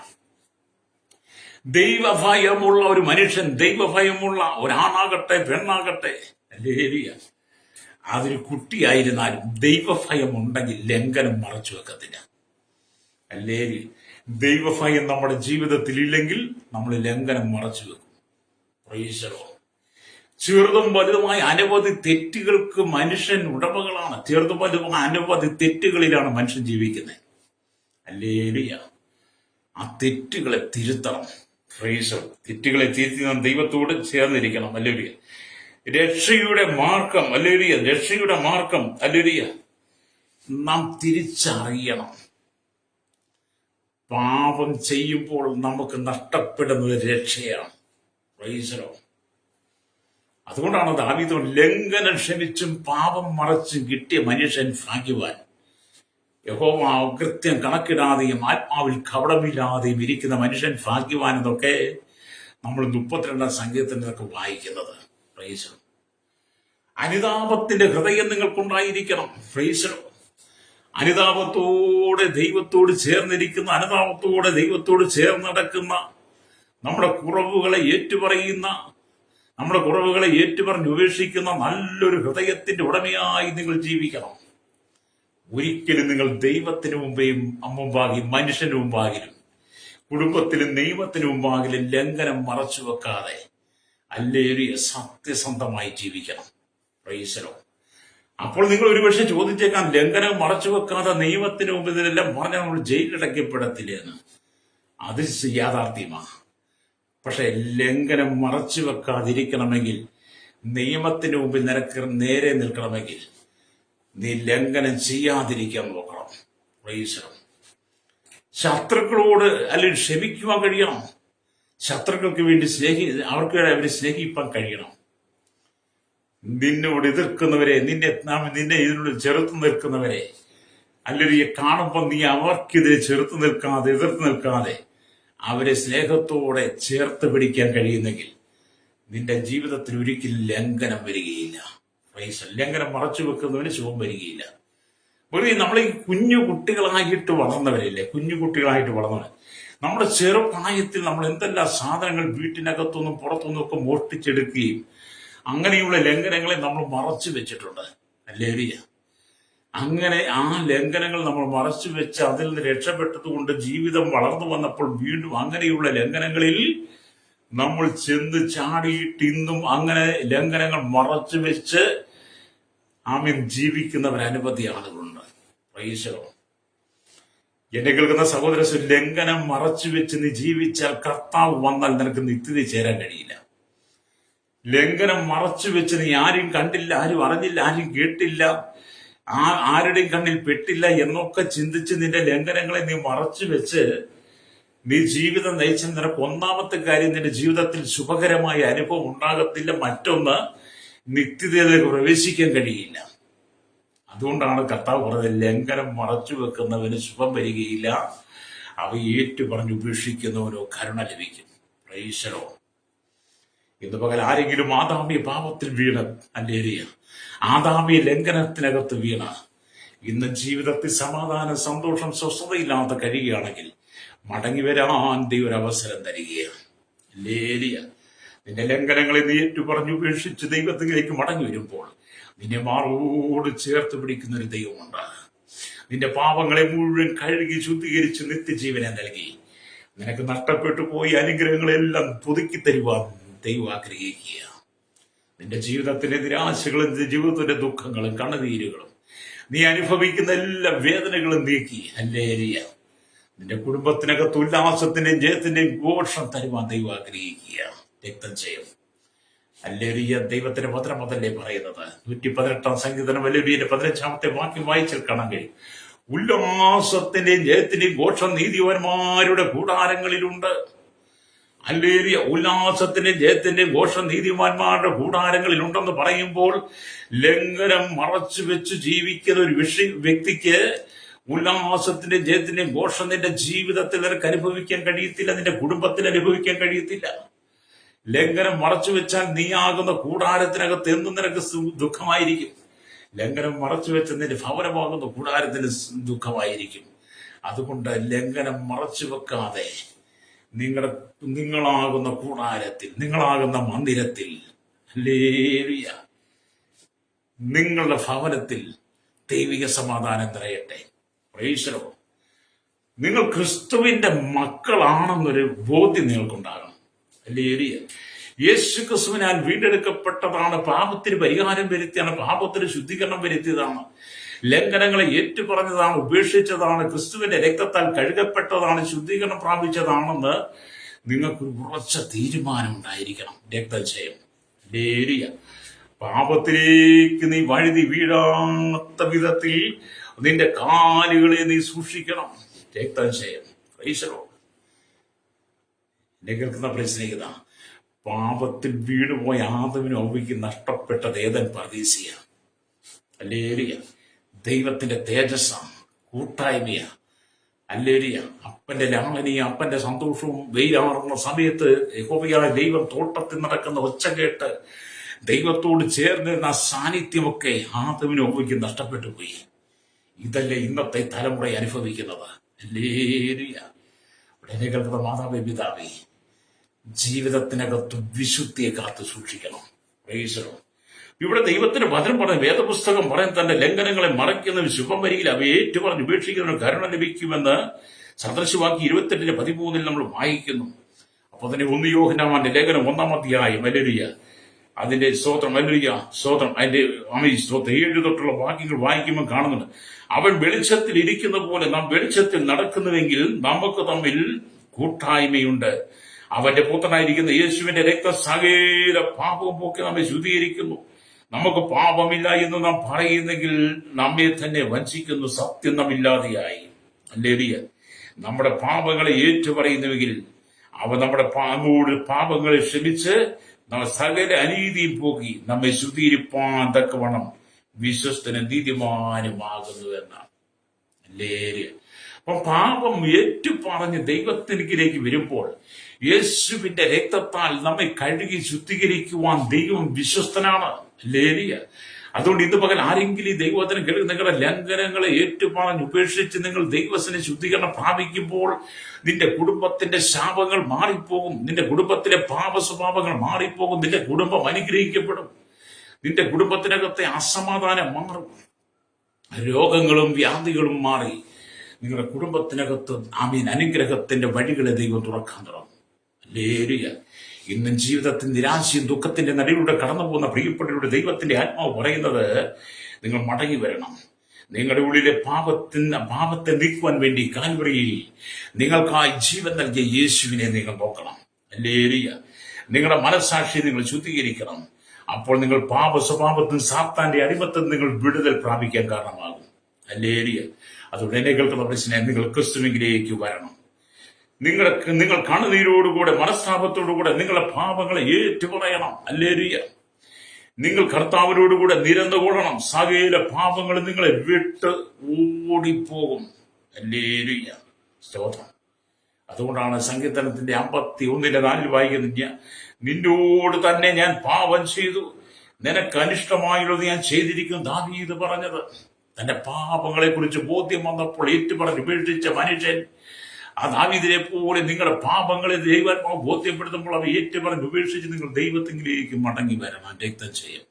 ദൈവഭയമുള്ള ഒരു മനുഷ്യൻ, ദൈവഭയമുള്ള ഒരാണാകട്ടെ പെണ്ണാകട്ടെ, ഹല്ലേലൂയ, അതൊരു കുട്ടിയായിരുന്നാലും ദൈവഭയം ഉണ്ടെങ്കിൽ ലംഘനം മറച്ചു വെക്കത്തില്ല. ഹല്ലേലൂയ. ദൈവഭയം നമ്മുടെ ജീവിതത്തിൽ ഇല്ലെങ്കിൽ നമ്മൾ ലംഘനം മറച്ചു വെക്കും. Price the Lord. ചെറുതും വലുതുമായ അനവധി തെറ്റുകൾക്ക് മനുഷ്യൻ ഉടമകളാണ്. ചെറുതും വലുതുമായ അനവധി തെറ്റുകളിലാണ് മനുഷ്യൻ ജീവിക്കുന്നത്. ഹല്ലേലൂയ. ആ തെറ്റുകളെ തിരുത്തണം. Praise the lord. തെറ്റുകളെ തിരുത്തി നാം ദൈവത്തോട് ചേർന്നിരിക്കണം. ഹല്ലേലൂയ. രക്ഷയുടെ മാർഗം, ഹല്ലേലൂയ, രക്ഷയുടെ മാർഗം, ഹല്ലേലൂയ, നാം തിരിച്ചറിയണം. പാപം ചെയ്യുമ്പോൾ നമുക്ക് നഷ്ടപ്പെടുന്നത് രക്ഷയാണ്. Price the Lord. അതുകൊണ്ടാണ് ദാവീദ് ലംഘനം ക്ഷമിച്ചും പാപം മറച്ചും കിട്ടിയ മനുഷ്യൻ ഭാഗ്യവാൻ. യഹോവ അകൃത്യം കണക്കിടാതെയും ആത്മാവിൽ കപടമില്ലാതെയും ഇരിക്കുന്ന മനുഷ്യൻ ഭാഗ്യവാൻ എന്നൊക്കെ നമ്മൾ 32 സംഗീതത്തിനൊക്കെ വായിക്കുന്നത്. Price the lord. അനുതാപത്തിന്റെ ഹൃദയം നിങ്ങൾക്കുണ്ടായിരിക്കണം. Praise the lord. അനുതാപത്തോടെ ദൈവത്തോട് ചേർന്നിരിക്കുന്ന, അനുതാപത്തോടെ ദൈവത്തോട് ചേർന്ന് നടക്കുന്ന, നമ്മുടെ കുറവുകളെ ഏറ്റുപറയുന്ന, നമ്മുടെ കുറവുകളെ ഏറ്റുപറഞ്ഞ് ഉപേക്ഷിക്കുന്ന നല്ലൊരു ഹൃദയത്തിന്റെ ഉടമയായി നിങ്ങൾ ജീവിക്കണം. ഒരിക്കലും നിങ്ങൾ ദൈവത്തിന് മുമ്പാകിലും മനുഷ്യന് മുമ്പാകിലും കുടുംബത്തിലും ദൈവത്തിന് മുമ്പാകിലും ലംഘനം മറച്ചു വെക്കാതെ ഹല്ലേലൂയ സത്യസന്ധമായി ജീവിക്കണം. Price the Lord. അപ്പോൾ നിങ്ങൾ ഒരുപക്ഷെ ചോദിച്ചേക്കാം, ലംഘനം മറച്ചു വെക്കാതെ ദൈവത്തിന് മുമ്പ് ഇതിനെല്ലാം പറഞ്ഞാൽ നമ്മൾ ജയിലിലടയ്ക്കപ്പെടത്തില്ലേ എന്ന്. അത് യാഥാർത്ഥ്യമാണ്. പക്ഷെ ലംഘനം മറച്ചു വെക്കാതിരിക്കണമെങ്കിൽ, നിയമത്തിന് മുമ്പിൽ നിനക്ക് നേരെ നിൽക്കണമെങ്കിൽ നീ ലംഘനം ചെയ്യാതിരിക്കാൻ നോക്കണം. Praise the lord. ശത്രുക്കളോട് അല്ലെങ്കിൽ ക്ഷമിക്കുവാൻ കഴിയണം. ശത്രുക്കൾക്ക് വേണ്ടി അവർക്ക് അവരെ സ്നേഹിപ്പാൻ കഴിയണം. നിന്നോട് എതിർക്കുന്നവരെ, നിന്നെ ഇതിനോട് ചെറുത്തു നിൽക്കുന്നവരെ, അല്ലെങ്കിൽ കാണുമ്പോൾ നീ അവർക്കെതിരെ ചെറുത്തു നിൽക്കാതെ, എതിർത്ത് നിൽക്കാതെ അവരെ സ്നേഹത്തോടെ ചേർത്ത് പിടിക്കാൻ കഴിയുന്നെങ്കിൽ നിന്റെ ജീവിതത്തിൽ ഒരിക്കലും ലംഘനം വരികയില്ല. ലംഘനം മറച്ചു വെക്കുന്നവന് ശുഭം വരികയില്ല. നമ്മൾ ഈ കുഞ്ഞു കുട്ടികളായിട്ട് വളർന്നവരല്ലേ, കുഞ്ഞു കുട്ടികളായിട്ട് വളർന്നവർ, നമ്മുടെ ചെറുപ്രായത്തിൽ നമ്മൾ എന്തെല്ലാം സാധനങ്ങൾ വീട്ടിനകത്തുനിന്നും പുറത്തുനിന്നും ഒക്കെ മോഷ്ടിച്ചെടുക്കുകയും അങ്ങനെയുള്ള ലംഘനങ്ങളെ നമ്മൾ മറച്ചു വെച്ചിട്ടുണ്ട്. ഹല്ലേലൂയ. അങ്ങനെ ആ ലംഘനങ്ങൾ നമ്മൾ മറച്ചു വെച്ച് അതിൽ നിന്ന് രക്ഷപ്പെട്ടതുകൊണ്ട് ജീവിതം വളർന്നു വന്നപ്പോൾ വീണ്ടും അങ്ങനെയുള്ള ലംഘനങ്ങളിൽ നമ്മൾ ചെന്ന് ചാടിയിട്ട് ഇന്നും അങ്ങനെ ലംഘനങ്ങൾ മറച്ചു വെച്ച് ജീവിക്കുന്നവർ അനവധി ആളുകളുണ്ട്. Price the lord. എന്നെ കേൾക്കുന്ന സഹോദര, ലംഘനം മറച്ചു വെച്ച് നീ ജീവിച്ചാൽ കർത്താവ് വന്നാൽ നിനക്ക് നിത്യത ചേരാൻ കഴിയില്ല. ലംഘനം മറച്ചു വെച്ച് നീ ആരും കണ്ടില്ല, ആരും അറിഞ്ഞില്ല, ആരും കേട്ടില്ല, ആരുടെയും കണ്ണിൽ പെട്ടില്ല എന്നൊക്കെ ചിന്തിച്ച് നിന്റെ ലംഘനങ്ങളെ നീ മറച്ചു വെച്ച് നീ ജീവിതം നയിച്ച നിനക്ക് ഒന്നാമത്തെ കാര്യം നിന്റെ ജീവിതത്തിൽ ശുഭകരമായ അനുഭവം ഉണ്ടാകത്തില്ല. മറ്റൊന്ന്, നിത്യതയിലേക്ക് പ്രവേശിക്കാൻ കഴിയില്ല. അതുകൊണ്ടാണ് കർത്താവ് പറഞ്ഞത്, ലംഘനം മറച്ചു വെക്കുന്നവന് ശുഭം വരികയില്ല, അവ ഏറ്റുപറഞ്ഞ് ഉപേക്ഷിക്കുന്നവനോ കരുണ ലഭിക്കും. Price the Lord. ഇന്ന് പകൽ ആരെങ്കിലും ആദാമ്യ പാപത്തിൽ വീണ, ഹല്ലേലൂയ, ആദാമ്യ ലംഘനത്തിനകത്ത് വീണ ഇന്ന് ജീവിതത്തിൽ സമാധാനം, സന്തോഷം, സ്വസ്ഥതയില്ലാതെ കഴിയുകയാണെങ്കിൽ മടങ്ങി വരാൻ ദൈവം ഒരു അവസരം തരികയാണ്. ഹല്ലേലൂയ. നിന്റെ ലംഘനങ്ങളെ നീ ഏറ്റുപറഞ്ഞ് ഉപേക്ഷിച്ച് ദൈവത്തിലേക്ക് മടങ്ങി വരുമ്പോൾ നിന്നെ മാറോട് ചേർത്ത് പിടിക്കുന്ന ഒരു ദൈവമുണ്ട്. നിന്റെ പാപങ്ങളെ മുഴുവൻ കഴുകി ശുദ്ധീകരിച്ച് നിത്യജീവനെ നൽകി നിനക്ക് നഷ്ടപ്പെട്ടു പോയി അനുഗ്രഹങ്ങളെല്ലാം പുതുക്കി തരുവാൻ ദൈവം ആഗ്രഹിക്കുക. നിന്റെ ജീവിതത്തിന്റെ നിരാശകളും നിന്റെ ജീവിതത്തിന്റെ ദുഃഖങ്ങളും കണ്ണുനീരുകളും നീ അനുഭവിക്കുന്ന എല്ലാ വേദനകളും നീക്കി, ഹല്ലേലൂയ, നിന്റെ കുടുംബത്തിനകത്ത് ഉല്ലാസത്തിന്റെയും ജയത്തിന്റെയും ഘോഷം തരുവാൻ ദൈവം ആഗ്രഹിക്കുക. രക്തം ചെയ്യും. ഹല്ലേലൂയ. ദൈവത്തിന്റെ വചനം അതല്ലേ പറയുന്നത്. 118 സങ്കീർത്തനം ഹല്ലേലൂയയുടെ 15 വാക്യം വായിച്ചാൽ കാണാൻ കഴിയും. ഉല്ലാസത്തിന്റെയും ജയത്തിന്റെയും ഘോഷം നീതിമാന്മാരുടെ കൂടാരങ്ങളിലുണ്ട്. ഹല്ലേലൂയ. ഉല്ലാസത്തിന്റെയും ജയത്തിന്റെയും ഘോഷം നീതിമാന്മാരുടെ കൂടാരങ്ങളിലുണ്ടെന്ന് പറയുമ്പോൾ ലംഘനം മറച്ചു വെച്ച് ജീവിക്കുന്ന ഒരു വ്യക്തിക്ക് ഉല്ലാസത്തിന്റെ ജയത്തിന്റെയും ഘോഷം നിന്റെ ജീവിതത്തിൽ നിനക്ക് അനുഭവിക്കാൻ കഴിയത്തില്ല, നിന്റെ കുടുംബത്തിൽ അനുഭവിക്കാൻ കഴിയത്തില്ല. ലംഘനം മറച്ചു വെച്ചാൽ നീയാകുന്ന കൂടാരത്തിനകത്ത് എന്നും നിനക്ക് ദുഃഖമായിരിക്കും. ലംഘനം മറച്ചു വെച്ച നിന്റെ ഭവനമാകുന്ന കൂടാരത്തിന് ദുഃഖമായിരിക്കും. അതുകൊണ്ട് ലംഘനം മറച്ചു വെക്കാതെ നിങ്ങളാകുന്ന കൂടാരത്തിൽ, നിങ്ങളാകുന്ന മന്ദിരത്തിൽ, ഹല്ലേലൂയ, നിങ്ങളുടെ ഭവനത്തിൽ ദൈവിക സമാധാനം നിറയട്ടെ. Price the Lord. നിങ്ങൾ ക്രിസ്തുവിന്റെ മക്കളാണെന്നൊരു ബോധ്യം നിങ്ങൾക്കുണ്ടാകണം. ഹല്ലേലൂയ. യേശു ക്രിസ്തുവിനാൽ വീണ്ടെടുക്കപ്പെട്ടതാണ്, പാപത്തിന് പരിഹാരം വരുത്തിയാണ്, പാപത്തിന് ശുദ്ധീകരണം വരുത്തിയതാണ്, ലംഘനങ്ങളെ ഏറ്റുപറഞ്ഞതാണ്, ഉപേക്ഷിച്ചതാണ്, ക്രിസ്തുവിന്റെ രക്തത്താൽ കഴുകപ്പെട്ടതാണ്, ശുദ്ധീകരണം പ്രാപിച്ചതാണെന്ന് നിങ്ങൾക്ക് ഉറച്ച തീരുമാനം ഉണ്ടായിരിക്കണം. രക്തജയം. ഹല്ലേലൂയ. പാപത്തിലേക്ക് നീ വഴുതി വീഴാത്ത വിധത്തിൽ നിന്റെ കാലുകളെ നീ സൂക്ഷിക്കണം. രക്തജയം. Praise the lord. എന്നെ കേൾക്കുന്ന പ്രശ്നിക്കുന്ന പാപത്തിൽ വീണുപോയ ആദമിനും ഹവ്വയ്ക്കും നഷ്ടപ്പെട്ടത് ഏദൻ പർദീസിയ. ഹല്ലേലൂയ. ദൈവത്തിന്റെ തേജസ്സാണ്, കൂട്ടായ്മയ. ഹല്ലേലൂയ. അപ്പന്റെ ലാളനയും അപ്പന്റെ സന്തോഷവും വെയിലാറുന്ന സമയത്ത് യഹോവയായ ദൈവം തോട്ടത്തിൽ നടക്കുന്ന ഒച്ച കേട്ട് ദൈവത്തോട് ചേർന്നിരുന്ന സാന്നിധ്യമൊക്കെ ആദമിനും ഹവ്വയ്ക്കും നഷ്ടപ്പെട്ടു പോയി. ഇതല്ലേ ഇന്നത്തെ തലമുറ അനുഭവിക്കുന്നത്. ഹല്ലേലൂയ. ഉടനെ കേൾക്കുന്ന മാതാവേ, പിതാവേ, ജീവിതത്തിനകത്ത് വിശുദ്ധിയെ കാത്തു സൂക്ഷിക്കണം. Price the Lord. ഇവിടെ ദൈവത്തിന്റെ വചനം പറഞ്ഞ വേദപുസ്തകം പറയാൻ തന്റെ ലംഘനങ്ങളെ മറയ്ക്കുന്നവന് ശുഭം വരികിൽ അവയെ ഏറ്റുപറഞ്ഞ് ഉപേക്ഷിക്കുന്നവന് കരുണ ലഭിക്കുമെന്ന് സദൃശവാക്യം 28:13 നമ്മൾ വായിക്കുന്നു. അപ്പൊ തന്നെ 1 യോഹന്നാന്റെ ലേഖനം 1-ാം അധ്യായം, ഹല്ലേലൂയ, അതിന്റെ സ്തോത്രം, ഹല്ലേലൂയ, സ്തോത്രം, അതിന്റെ സ്തോത്രം 7 തൊട്ടുള്ള വാക്യങ്ങൾ വായിക്കുമ്പോൾ കാണുന്നുണ്ട്. അവൻ വെളിച്ചത്തിൽ ഇരിക്കുന്ന പോലെ നാം വെളിച്ചത്തിൽ നടക്കുന്നുവെങ്കിൽ നമുക്ക് തമ്മിൽ കൂട്ടായ്മയുണ്ട്. അവന്റെ പുത്രനായിരിക്കുന്ന യേശുവിന്റെ രക്തം സകല പാപവും പോക്കി നമ്മെ ശുദ്ധീകരിക്കുന്നു. നമുക്ക് പാപമില്ല എന്ന് നാം പറയുന്നെങ്കിൽ നമ്മെ തന്നെ വഞ്ചിക്കുന്നു, സത്യം നാം ഇല്ലാതെയായി. ഹല്ലേലൂയ. നമ്മുടെ പാപങ്ങളെ ഏറ്റുപറയുന്നുവെങ്കിൽ അവ നമ്മുടെ പാപങ്ങളെ ക്ഷമിച്ച് നമ്മൾ സകല അനീതിയും പോക്കി നമ്മെ ശുദ്ധീകരിപ്പാൻ തക്കവണ്ണം വിശ്വസ്തനും നീതിമാനുമാകുന്നു എന്നാണ്. ഹല്ലേലൂയ. അപ്പൊ പാപം ഏറ്റുപറഞ്ഞ് ദൈവത്തിലേക്ക് വരുമ്പോൾ യേശുവിന്റെ രക്തത്താൽ നമ്മെ കഴുകി ശുദ്ധീകരിക്കുവാൻ ദൈവം വിശ്വസ്തനാണ്. ഹല്ലേലൂയ. അതുകൊണ്ട് ഇന്ന് പകൽ ആരെങ്കിലും ഈ ദൈവത്തിന് കേൾക്കുന്ന നിങ്ങളുടെ ലംഘനങ്ങളെ ഏറ്റുപറഞ്ഞ് ഉപേക്ഷിച്ച് നിങ്ങൾ ദൈവത്തിന് ശുദ്ധീകരണം പ്രാപിക്കുമ്പോൾ നിന്റെ കുടുംബത്തിന്റെ ശാപങ്ങൾ മാറിപ്പോകും, നിന്റെ കുടുംബത്തിലെ പാപ സ്വഭാവങ്ങൾ മാറിപ്പോകും, നിന്റെ കുടുംബം അനുഗ്രഹിക്കപ്പെടും, നിന്റെ കുടുംബത്തിനകത്തെ അസമാധാനം മാറും, രോഗങ്ങളും വ്യാധികളും മാറി നിങ്ങളുടെ കുടുംബത്തിനകത്ത് അനുഗ്രഹത്തിന്റെ വഴികളെ ദൈവം തുറക്കാൻ തുടങ്ങും. ഹല്ലേലൂയ. ഇന്നും ജീവിതത്തിൽ നിരാശയും ദുഃഖത്തിന്റെ നടുവിലൂടെ കടന്നു പോകുന്ന പ്രിയപ്പെട്ടവരുടെ ദൈവത്തിന്റെ ആത്മാവ് പറയുന്നത്, നിങ്ങൾ മടങ്ങി വരണം. നിങ്ങളുടെ ഉള്ളിലെ പാപത്തെ നീക്കുവാൻ വേണ്ടി കാൽവരിയിൽ നിങ്ങൾക്കായി ജീവൻ നൽകിയ യേശുവിനെ നിങ്ങൾ നോക്കണം. ഹല്ലേലൂയ. നിങ്ങളുടെ മനസ്സാക്ഷി നിങ്ങൾ ശുദ്ധീകരിക്കണം. അപ്പോൾ നിങ്ങൾ പാപ സ്വഭാവത്തിൽ സാത്താന്റെ അടിമത്തിൽ നിങ്ങൾ വിടുതൽ പ്രാപിക്കാൻ കാരണമാകും. ഹല്ലേലൂയ. അതുകൊണ്ട് എന്നെ കേൾക്കുന്ന പ്രശ്നം, നിങ്ങൾ ക്രിസ്തുവിലേക്ക് വരണം. നിങ്ങൾ കണ്ണുനീരോടുകൂടെ മനസ്താപത്തോടുകൂടെ നിങ്ങളുടെ പാപങ്ങളെ ഏറ്റുപറയണം. ഹല്ലേലൂയ. നിങ്ങൾ കർത്താവിനോടുകൂടെ നിരന്നുകൊള്ളണം. സകല പാപങ്ങൾ നിങ്ങളെ വിട്ട് ഓടിപ്പോകും. ഹല്ലേലൂയ. സ്തോത്രം. അതുകൊണ്ടാണ് സങ്കീർത്തനത്തിന്റെ 51:4 വായിക്കുന്ന, നിന്നോട് തന്നെ ഞാൻ പാപം ചെയ്തു, നിനക്ക് അനിഷ്ടമായുള്ളത് ഞാൻ ചെയ്തിരിക്കും ദാവീദ് പറഞ്ഞത്. തന്റെ പാപങ്ങളെ കുറിച്ച് ബോധ്യം വന്നപ്പോൾ ഏറ്റുപറഞ്ഞ് ഉപേക്ഷിച്ച മനുഷ്യൻ ആ ദാവീദിനെ പോലെ നിങ്ങളുടെ പാപങ്ങളെ ദൈവാത്മാവ് ബോധ്യപ്പെടുത്തുമ്പോൾ അവ ഏറ്റുപറഞ്ഞ് ഉപേക്ഷിച്ച് നിങ്ങൾ ദൈവത്തിലേക്ക് മടങ്ങി വരണം. രക്തം ചെയ്യും.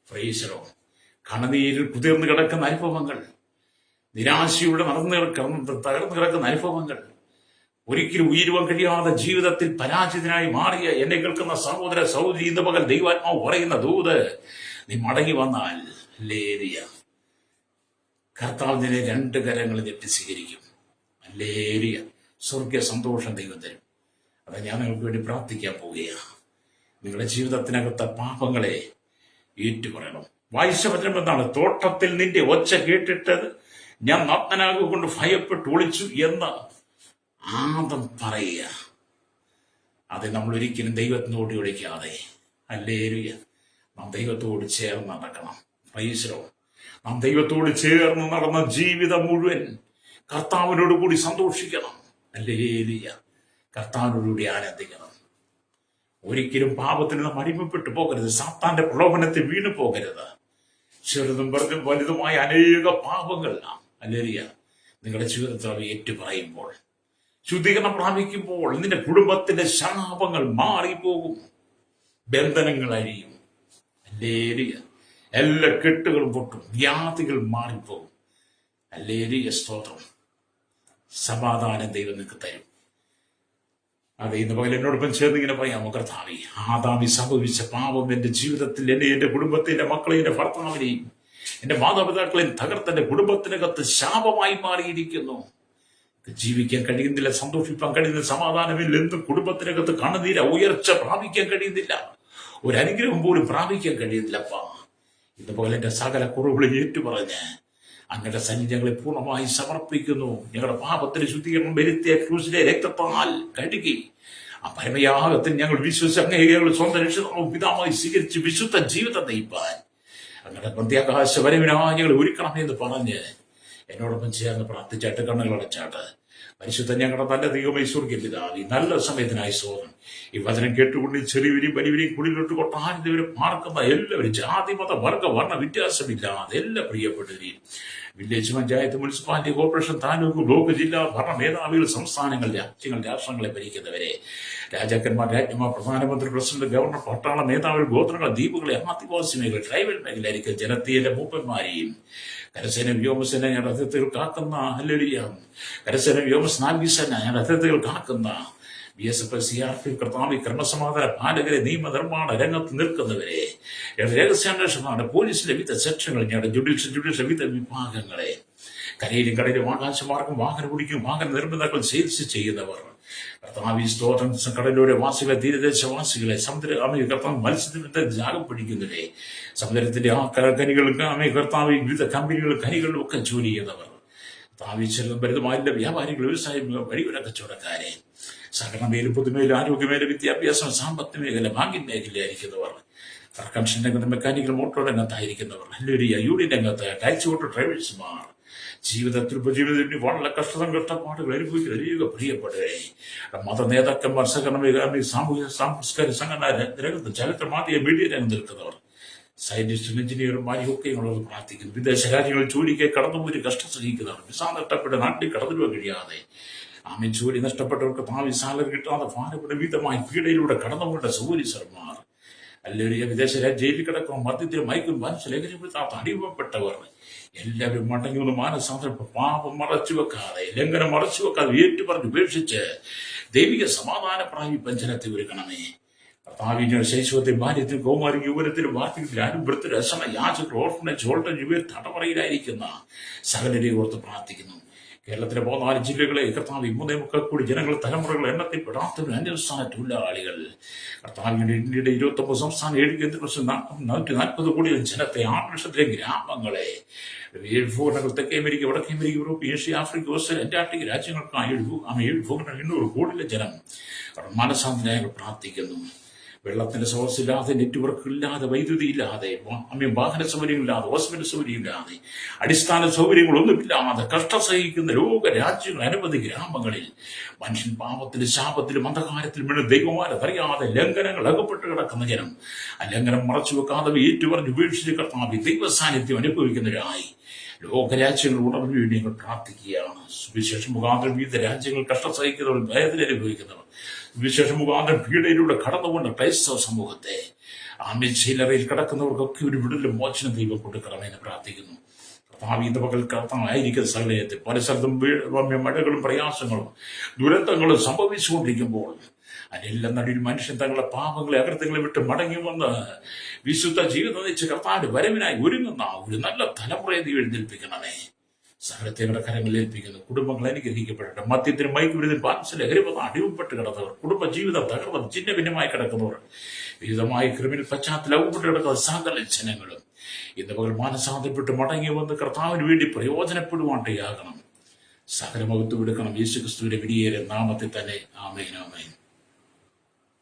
പ്രൈസലോ. കണ്ണുനീരിൽ കുതിർന്നു കിടക്കുന്ന അനുഭവങ്ങൾ, നിരാശയുടെ തകർന്നു കിടക്കുന്ന അനുഭവങ്ങൾ, ഒരിക്കലും ഉയരുവാൻ കഴിയാതെ ജീവിതത്തിൽ പരാജിതനായി മാറിയ എന്നെ കേൾക്കുന്ന സഹോദര സഹോദരി, ഇന്ന് പകൽ ദൈവാത്മാവ് പറയുന്ന ദൂത്, നീ മടങ്ങി വന്നാൽ ഹല്ലേലൂയ, കർത്താവ് നിന്നെ 2 കരങ്ങൾ ഞെട്ടി സ്വീകരിക്കും. ഹല്ലേലൂയ. സ്വർഗീയ സന്തോഷം ദൈവം തരും. അത് ഞാൻ നിങ്ങൾക്ക് വേണ്ടി പ്രാർത്ഥിക്കാൻ പോവുകയാണ്. നിങ്ങളുടെ ജീവിതത്തിനകത്തെ പാപങ്ങളെ ഏറ്റുപറയണം. വായിച്ചവചനം എന്താണ്? തോട്ടത്തിൽ നിന്റെ ഒച്ച കേട്ടിട്ടത് ഞാൻ നഗ്നനാകൊണ്ട് ഭയപ്പെട്ട് ഒളിച്ചു എന്ന് ആദം പറയുക. അത് നമ്മൾ ഒരിക്കലും ദൈവത്തിനോട് ഒഴിക്കാതെ, ഹല്ലേലൂയ, നാം ദൈവത്തോട് ചേർന്ന് നടക്കണം. പ്രൈസലോ. നാം ദൈവത്തോട് ചേർന്ന് നടന്ന ജീവിതം മുഴുവൻ കർത്താവിനോട് കൂടി സന്തോഷിക്കണം. ഹല്ലേലൂയ. കർത്താവിനോടുകൂടി ആനന്ദിക്കണം. ഒരിക്കലും പാപത്തിന് നാം അടിമപ്പെട്ടു പോകരുത്. സാത്താന്റെ പ്രലോഭനത്തിൽ വീണു പോകരുത്. ചെറുതും വലുതുമായ അനേക പാപങ്ങൾ ഹല്ലേലൂയ നിങ്ങളുടെ ജീവിതത്തിൽ അവ ഏറ്റുപറയുമ്പോൾ, ശുദ്ധീകരണം പ്രാപിക്കുമ്പോൾ നിന്റെ കുടുംബത്തിന്റെ ശാപങ്ങൾ മാറിപ്പോകും, ബന്ധനങ്ങൾ അഴിയും. ഹല്ലേലൂയ. എല്ലാ കെട്ടുകളും പൊട്ടും, വ്യാധികൾ മാറിപ്പോകും. ഹല്ലേലൂയ. സ്തോത്രം. സമാധാനം ദൈവം നിങ്ങൾക്ക് തരും. അതെ, ഇന്ന് പകൽ എന്നോടൊപ്പം ചേർന്ന് ഇങ്ങനെ പറയാമോ, കർത്താവേ, ആദാമി സംഭവിച്ച പാപം എന്റെ ജീവിതത്തിൽ എന്നെ, എന്റെ കുടുംബത്തെ, എന്റെ മക്കളെയും എന്റെ ഭർത്താവിനെയും എന്റെ മാതാപിതാക്കളെയും തകർത്ത് കുടുംബത്തിനകത്ത് ശാപമായി മാറിയിരിക്കുന്നു. ജീവിക്കാൻ കഴിയുന്നില്ല, സന്തോഷിപ്പാൻ കഴിയുന്നില്ല, സമാധാനമില്ല, എന്തും കുടുംബത്തിനകത്ത് കണ്ണുനീര, ഉയർച്ച പ്രാപിക്കാൻ കഴിയുന്നില്ല, ഒരു അനുഗ്രഹം പോലും പ്രാപിക്കാൻ കഴിയുന്നില്ലപ്പാ. ഇതുപോലെ എന്റെ സകല കുറവുകളെ ഏറ്റുപറഞ്ഞ് അങ്ങയുടെ സന്നിധികളെ പൂർണ്ണമായി സമർപ്പിക്കുന്നു. ഞങ്ങളുടെ പാപത്തിന് ശുദ്ധീകരണം വരുത്തിയ ക്രൂസിലെ രക്തത്താൽ കഴുകി ആ പരമയാഗത്തിൽ ഞങ്ങൾ വിശ്വസിച്ച് അങ്ങയുടെ സ്വന്തം രക്ഷിതാവും പിതാവായി സ്വീകരിച്ച് വിശുദ്ധ ജീവിതം നയിപ്പാൻ അങ്ങയുടെ പ്രത്യാകാശ വരവിനായി ഞങ്ങൾ ഒരുക്കണമെന്ന് പറഞ്ഞ് എന്നോടൊപ്പം ചേർന്ന് പ്രാർത്ഥിച്ചാട്ട് കണ്ണുകളടച്ചാട്ട്. പരിശുദ്ധ ഞങ്ങളുടെ നല്ല ദൈവമേ, സ്വർഗ്ഗ പിതാവേ, നല്ല സമയത്തിനായി സ്തോത്രം. ഈ വചനം കേട്ടുകൊണ്ട് ചെറിയവരെയും വലിയവരെയും കുടിലോട്ട് കൊട്ടാരത്തിലും പാർക്കുന്ന എല്ലാവരും, ജാതി മത വർഗ വർണ്ണ വ്യത്യാസമില്ലാതെ എല്ലാ പ്രിയപ്പെട്ടവരെയും village panchayat, municipality, corporation, taluk, block, ജില്ലാ ഭരണ മേധാവികൾ, സംസ്ഥാനങ്ങൾ, രാജ്യങ്ങൾ, രാഷ്ട്രങ്ങളെ ഭരിക്കുന്നവരെ, രാജാക്കന്മാർ, രാജ്ഞിമാർ, പ്രധാനമന്ത്രി, പ്രസിഡന്റ്, ഗവർണർ, പട്ടാള മേധാവികൾ, ഗോത്രങ്ങൾ, ദ്വീപുകളെ, ആദിവാസി മേഖല, ട്രൈബൽ മേഖലയിലേക്ക് ജനതീയന്റെ മൂപ്പന്മാരെയും, കരസേന വ്യോമസേന ഞങ്ങളുടെ അതിർത്തികൾ കാക്കുന്ന, ഹല്ലേലൂയ, കരസേന വ്യോമസേന നാവികസേന ഞങ്ങളുടെ അതിർത്തികൾ കാക്കുന്ന, BSF, CRP, കർത്താവി, ക്രമസമാധാന പാലകരെ, നിയമനിർമ്മാണ രംഗത്ത് നിൽക്കുന്നവരെ, രഹസ്യാന്വേഷണമാണ് പോലീസിലെ വിവിധ സെക്ഷനുകൾ, ഞങ്ങളുടെ ജുഡീഷ്യൽ വിവിധ വിഭാഗങ്ങളെ, കരയിലും കടയിലും ആകാശമാർഗം വാഹനം ഓടിക്കും, വാഹന നിർമ്മിതാക്കൾ സെയിൽസ് ചെയ്യുന്നവർ, കർത്താവി സ്തോത്രം, കടലിലൂടെ വാസികളെ, തീരദേശവാസികളെ, കർത്താവ് മത്സ്യത്തിന്റെ ജാഗം പിടിക്കുന്നവരെ, സമുദ്രത്തിന്റെ ആ കനികൾ, കർത്താവി വിവിധ കമ്പനികൾ, ഖനികളിലും ഒക്കെ ജോലി ചെയ്യുന്നവർ, കർത്താവിച്ചെല്ലാം ഭരിതമായുള്ള വ്യാപാരികൾ, വ്യവസായികൾ, വഴിയോര കച്ചവടക്കാരെ, സകലമേലും പൊതുമേലും ആരോഗ്യമേലും വിദ്യാഭ്യാസം, സാമ്പത്തിക മേഖല, ബാങ്കിങ് മേഖലയായിരിക്കുന്നവർ, കൺസ്ട്രക്ഷൻ രംഗത്ത് മെക്കാനിക്കൽ മോട്ടോർ രംഗത്തായിരിക്കുന്നവർ, ഹല്ലേലൂയ, യൂണിയൻ രംഗത്ത് ടാക്സി ഓട്ടോ ഡ്രൈവേഴ്സുമാർ, ജീവിതത്തിൽ വളരെ കഷ്ടപ്പാടുകൾ അനുഭവിക്കുന്ന അനേക പ്രിയപ്പെട്ടവരെ, മത നേതാക്കന്മാർ, സകലമേഖല, സാമൂഹിക സാംസ്കാരിക സംഘടന രംഗത്ത്, ചരിത്രമാധ്യമ മീഡിയ രംഗത്ത് നിൽക്കുന്നവർ, സയന്റിസ്റ്റും എഞ്ചിനീയർമാരും ഒക്കെയുള്ളത് പ്രാർത്ഥിക്കുന്നു. വിദേശ രാജ്യങ്ങളിൽ ജോലിക്ക് കടന്നുപോയി കഷ്ടം സഹിക്കുന്നവർ, വിസ നഷ്ടപ്പെട്ട് നാട്ടിൽ കടന്നു പോകാൻ കഴിയാതെ, ആമീൻ, ജോലി നഷ്ടപ്പെട്ടവർക്ക് ഭാവി സാലറി കിട്ടാതെ ഭാരപരിമിതമായി പീഡയിലൂടെ കടന്നുപോകേണ്ട സൗകര്യസ്ഥന്മാർ, അല്ലെങ്കിൽ വിദേശ ജയിലിൽ കിടക്കും, മദ്യത്തിൽ മയക്കും മനസ്സിലേഖനപ്പെടുത്താത്ത അടിമപ്പെട്ടവർ എല്ലാവരും മടങ്ങി ഒന്ന് മാനസാന്തരം, പാപം മറച്ചു വെക്കാതെ, ലംഘനം മറച്ചു വെക്കാതെ ഏറ്റുപറഞ്ഞ് ഉപേക്ഷിച്ച് ദൈവിക സമാധാന പ്രാപിപ്പൻ ജനത്തെ ഒരുക്കണമേ. കർത്താവിന്റെ ശൈശവത്തിൽ, ബാല്യത്തിൽ, കൗമാരി, യുവനത്തിലും, വാർദ്ധക്യത്തിൽ, അനുഭവത്തിൽ, രസന, യാചകർ, ഓർഫനേജ്, ഓൾട്ടേജ്, ഇവർ തടവറയിലായിരിക്കുന്ന സകലരെ ഓർത്ത് പ്രാർത്ഥിക്കുന്നു. കേരളത്തിലെ 14 ജില്ലകളെ കർത്താവ് 3.25 കോടി ജനങ്ങൾ, തലമുറകൾ, എണ്ണത്തിൽ പെടാത്തവരും അന്യസ്ഥാന തൊഴിലാളികൾ, കർത്താവിന്റെ ഇന്ത്യയുടെ 29 സംസ്ഥാന 7 കേന്ദ്രങ്ങൾ, 140 കോടി ജനത്തെ, 6 ലക്ഷത്തിലെ ഗ്രാമങ്ങളെ, 7 ഭൂഖണ്ഡങ്ങൾ, തെക്കേ അമേരിക്ക, വടക്കേ America, Europe, Asia, Africa, Australia, Antarctica രാജ്യങ്ങൾക്കായി 7 ഭൂഖണ്ഡങ്ങൾ, 800 കോടിയിലെ ജനം മനസാന്തരം പ്രാർത്ഥിക്കുന്നു. വെള്ളത്തിന്റെ സോഴ്സ് ഇല്ലാതെ, നെറ്റ്വർക്ക് ഇല്ലാതെ, വൈദ്യുതി ഇല്ലാതെ, വാഹന സൗകര്യമില്ലാതെ, ഹോസ്പിറ്റൽ സൗകര്യമില്ലാതെ, അടിസ്ഥാന സൗകര്യങ്ങളൊന്നുമില്ലാതെ കഷ്ടം സഹിക്കുന്ന ലോകരാജ്യങ്ങൾ, അനവധി ഗ്രാമങ്ങളിൽ മനുഷ്യൻ പാപത്തിലും ശാപത്തിലും അന്ധകാരത്തിലും വീണ് ദൈവമാരതറിയാതെ ലംഘനങ്ങൾ അകപ്പെട്ട് കിടക്കുന്ന ജനം, ആ ലംഘനം മറച്ചു വെക്കാതെ ഏറ്റുപറഞ്ഞ് ഉപേക്ഷിച്ച് കർത്താവ് ദൈവ സാന്നിധ്യം അനുഭവിക്കുന്നവരായി ലോകരാജ്യങ്ങൾ ഉണർന്നു വേണ്ടി ഞങ്ങൾ പ്രാർത്ഥിക്കുകയാണ്. സുവിശേഷം മുഖാന്തരം വിവിധ രാജ്യങ്ങൾ കഷ്ടം സഹിക്കുന്നവർ, ഭയത്തിൽ അനുഭവിക്കുന്നവർ, സുവിശേഷം മുഖാന്തരം പീഡയിലൂടെ കടന്നുകൊണ്ട് ക്രൈസ്തവ സമൂഹത്തെ, ആമേൻ, ചിലറയിൽ കിടക്കുന്നവർക്കൊക്കെ ഒരു വിടുതലും മോചനം ദൈവം കൊടുക്കണമെന്ന് പ്രാർത്ഥിക്കുന്നു. കർത്താവ് ഇന്ന് പകൽ കർത്താവായിരിക്കുന്ന സകലയത്തിൽ പല സ്ഥലത്തും മഴകളും പ്രയാസങ്ങളും ദുരന്തങ്ങളും സംഭവിച്ചുകൊണ്ടിരിക്കുമ്പോൾ അതിനെല്ലാം നടുവിൽ മനുഷ്യൻ തങ്ങളുടെ പാപങ്ങളെ, അകൃത്യങ്ങളെ വിട്ട് മടങ്ങി വന്ന് വിശുദ്ധ ജീവിതം നയിച്ച് കർത്താവിന്റെ വരവിനായി ഒരുങ്ങുന്ന ഒരു നല്ല തലമുറയെ നീ എഴുന്നേൽപ്പിക്കണമേ. സകലത്തെ കരങ്ങളിൽ ഏൽപ്പിക്കുന്നു. കുടുംബങ്ങൾ അനുഗ്രഹിക്കപ്പെടട്ടെ. മദ്യത്തിനും മയക്കുമരുന്നിനും പാൻസലഹരിപത അടിമപ്പെട്ട് കിടന്നവർ, കുടുംബ ജീവിതം തകർന്ന് ചിഹ്ന ഭിന്നമായി കിടക്കുന്നവർ, വിവിധമായ ക്രിമിനൽ പശ്ചാത്തലം അകപ്പെട്ട് കിടക്കുന്ന സകല ജനങ്ങളും ഇന്ന് പകൽ മാനസാന്തരപ്പെട്ട് മടങ്ങി വന്ന് കർത്താവിന് വേണ്ടി പ്രയോജനപ്പെടുവാണ്ടയാകണം. സകല മഹത്വം എടുക്കണം. യേശുക്രിസ്തുവിന്റെ വിലയേറിയ നാമത്തിൽ തന്നെ. ആമേൻ, ആമേൻ.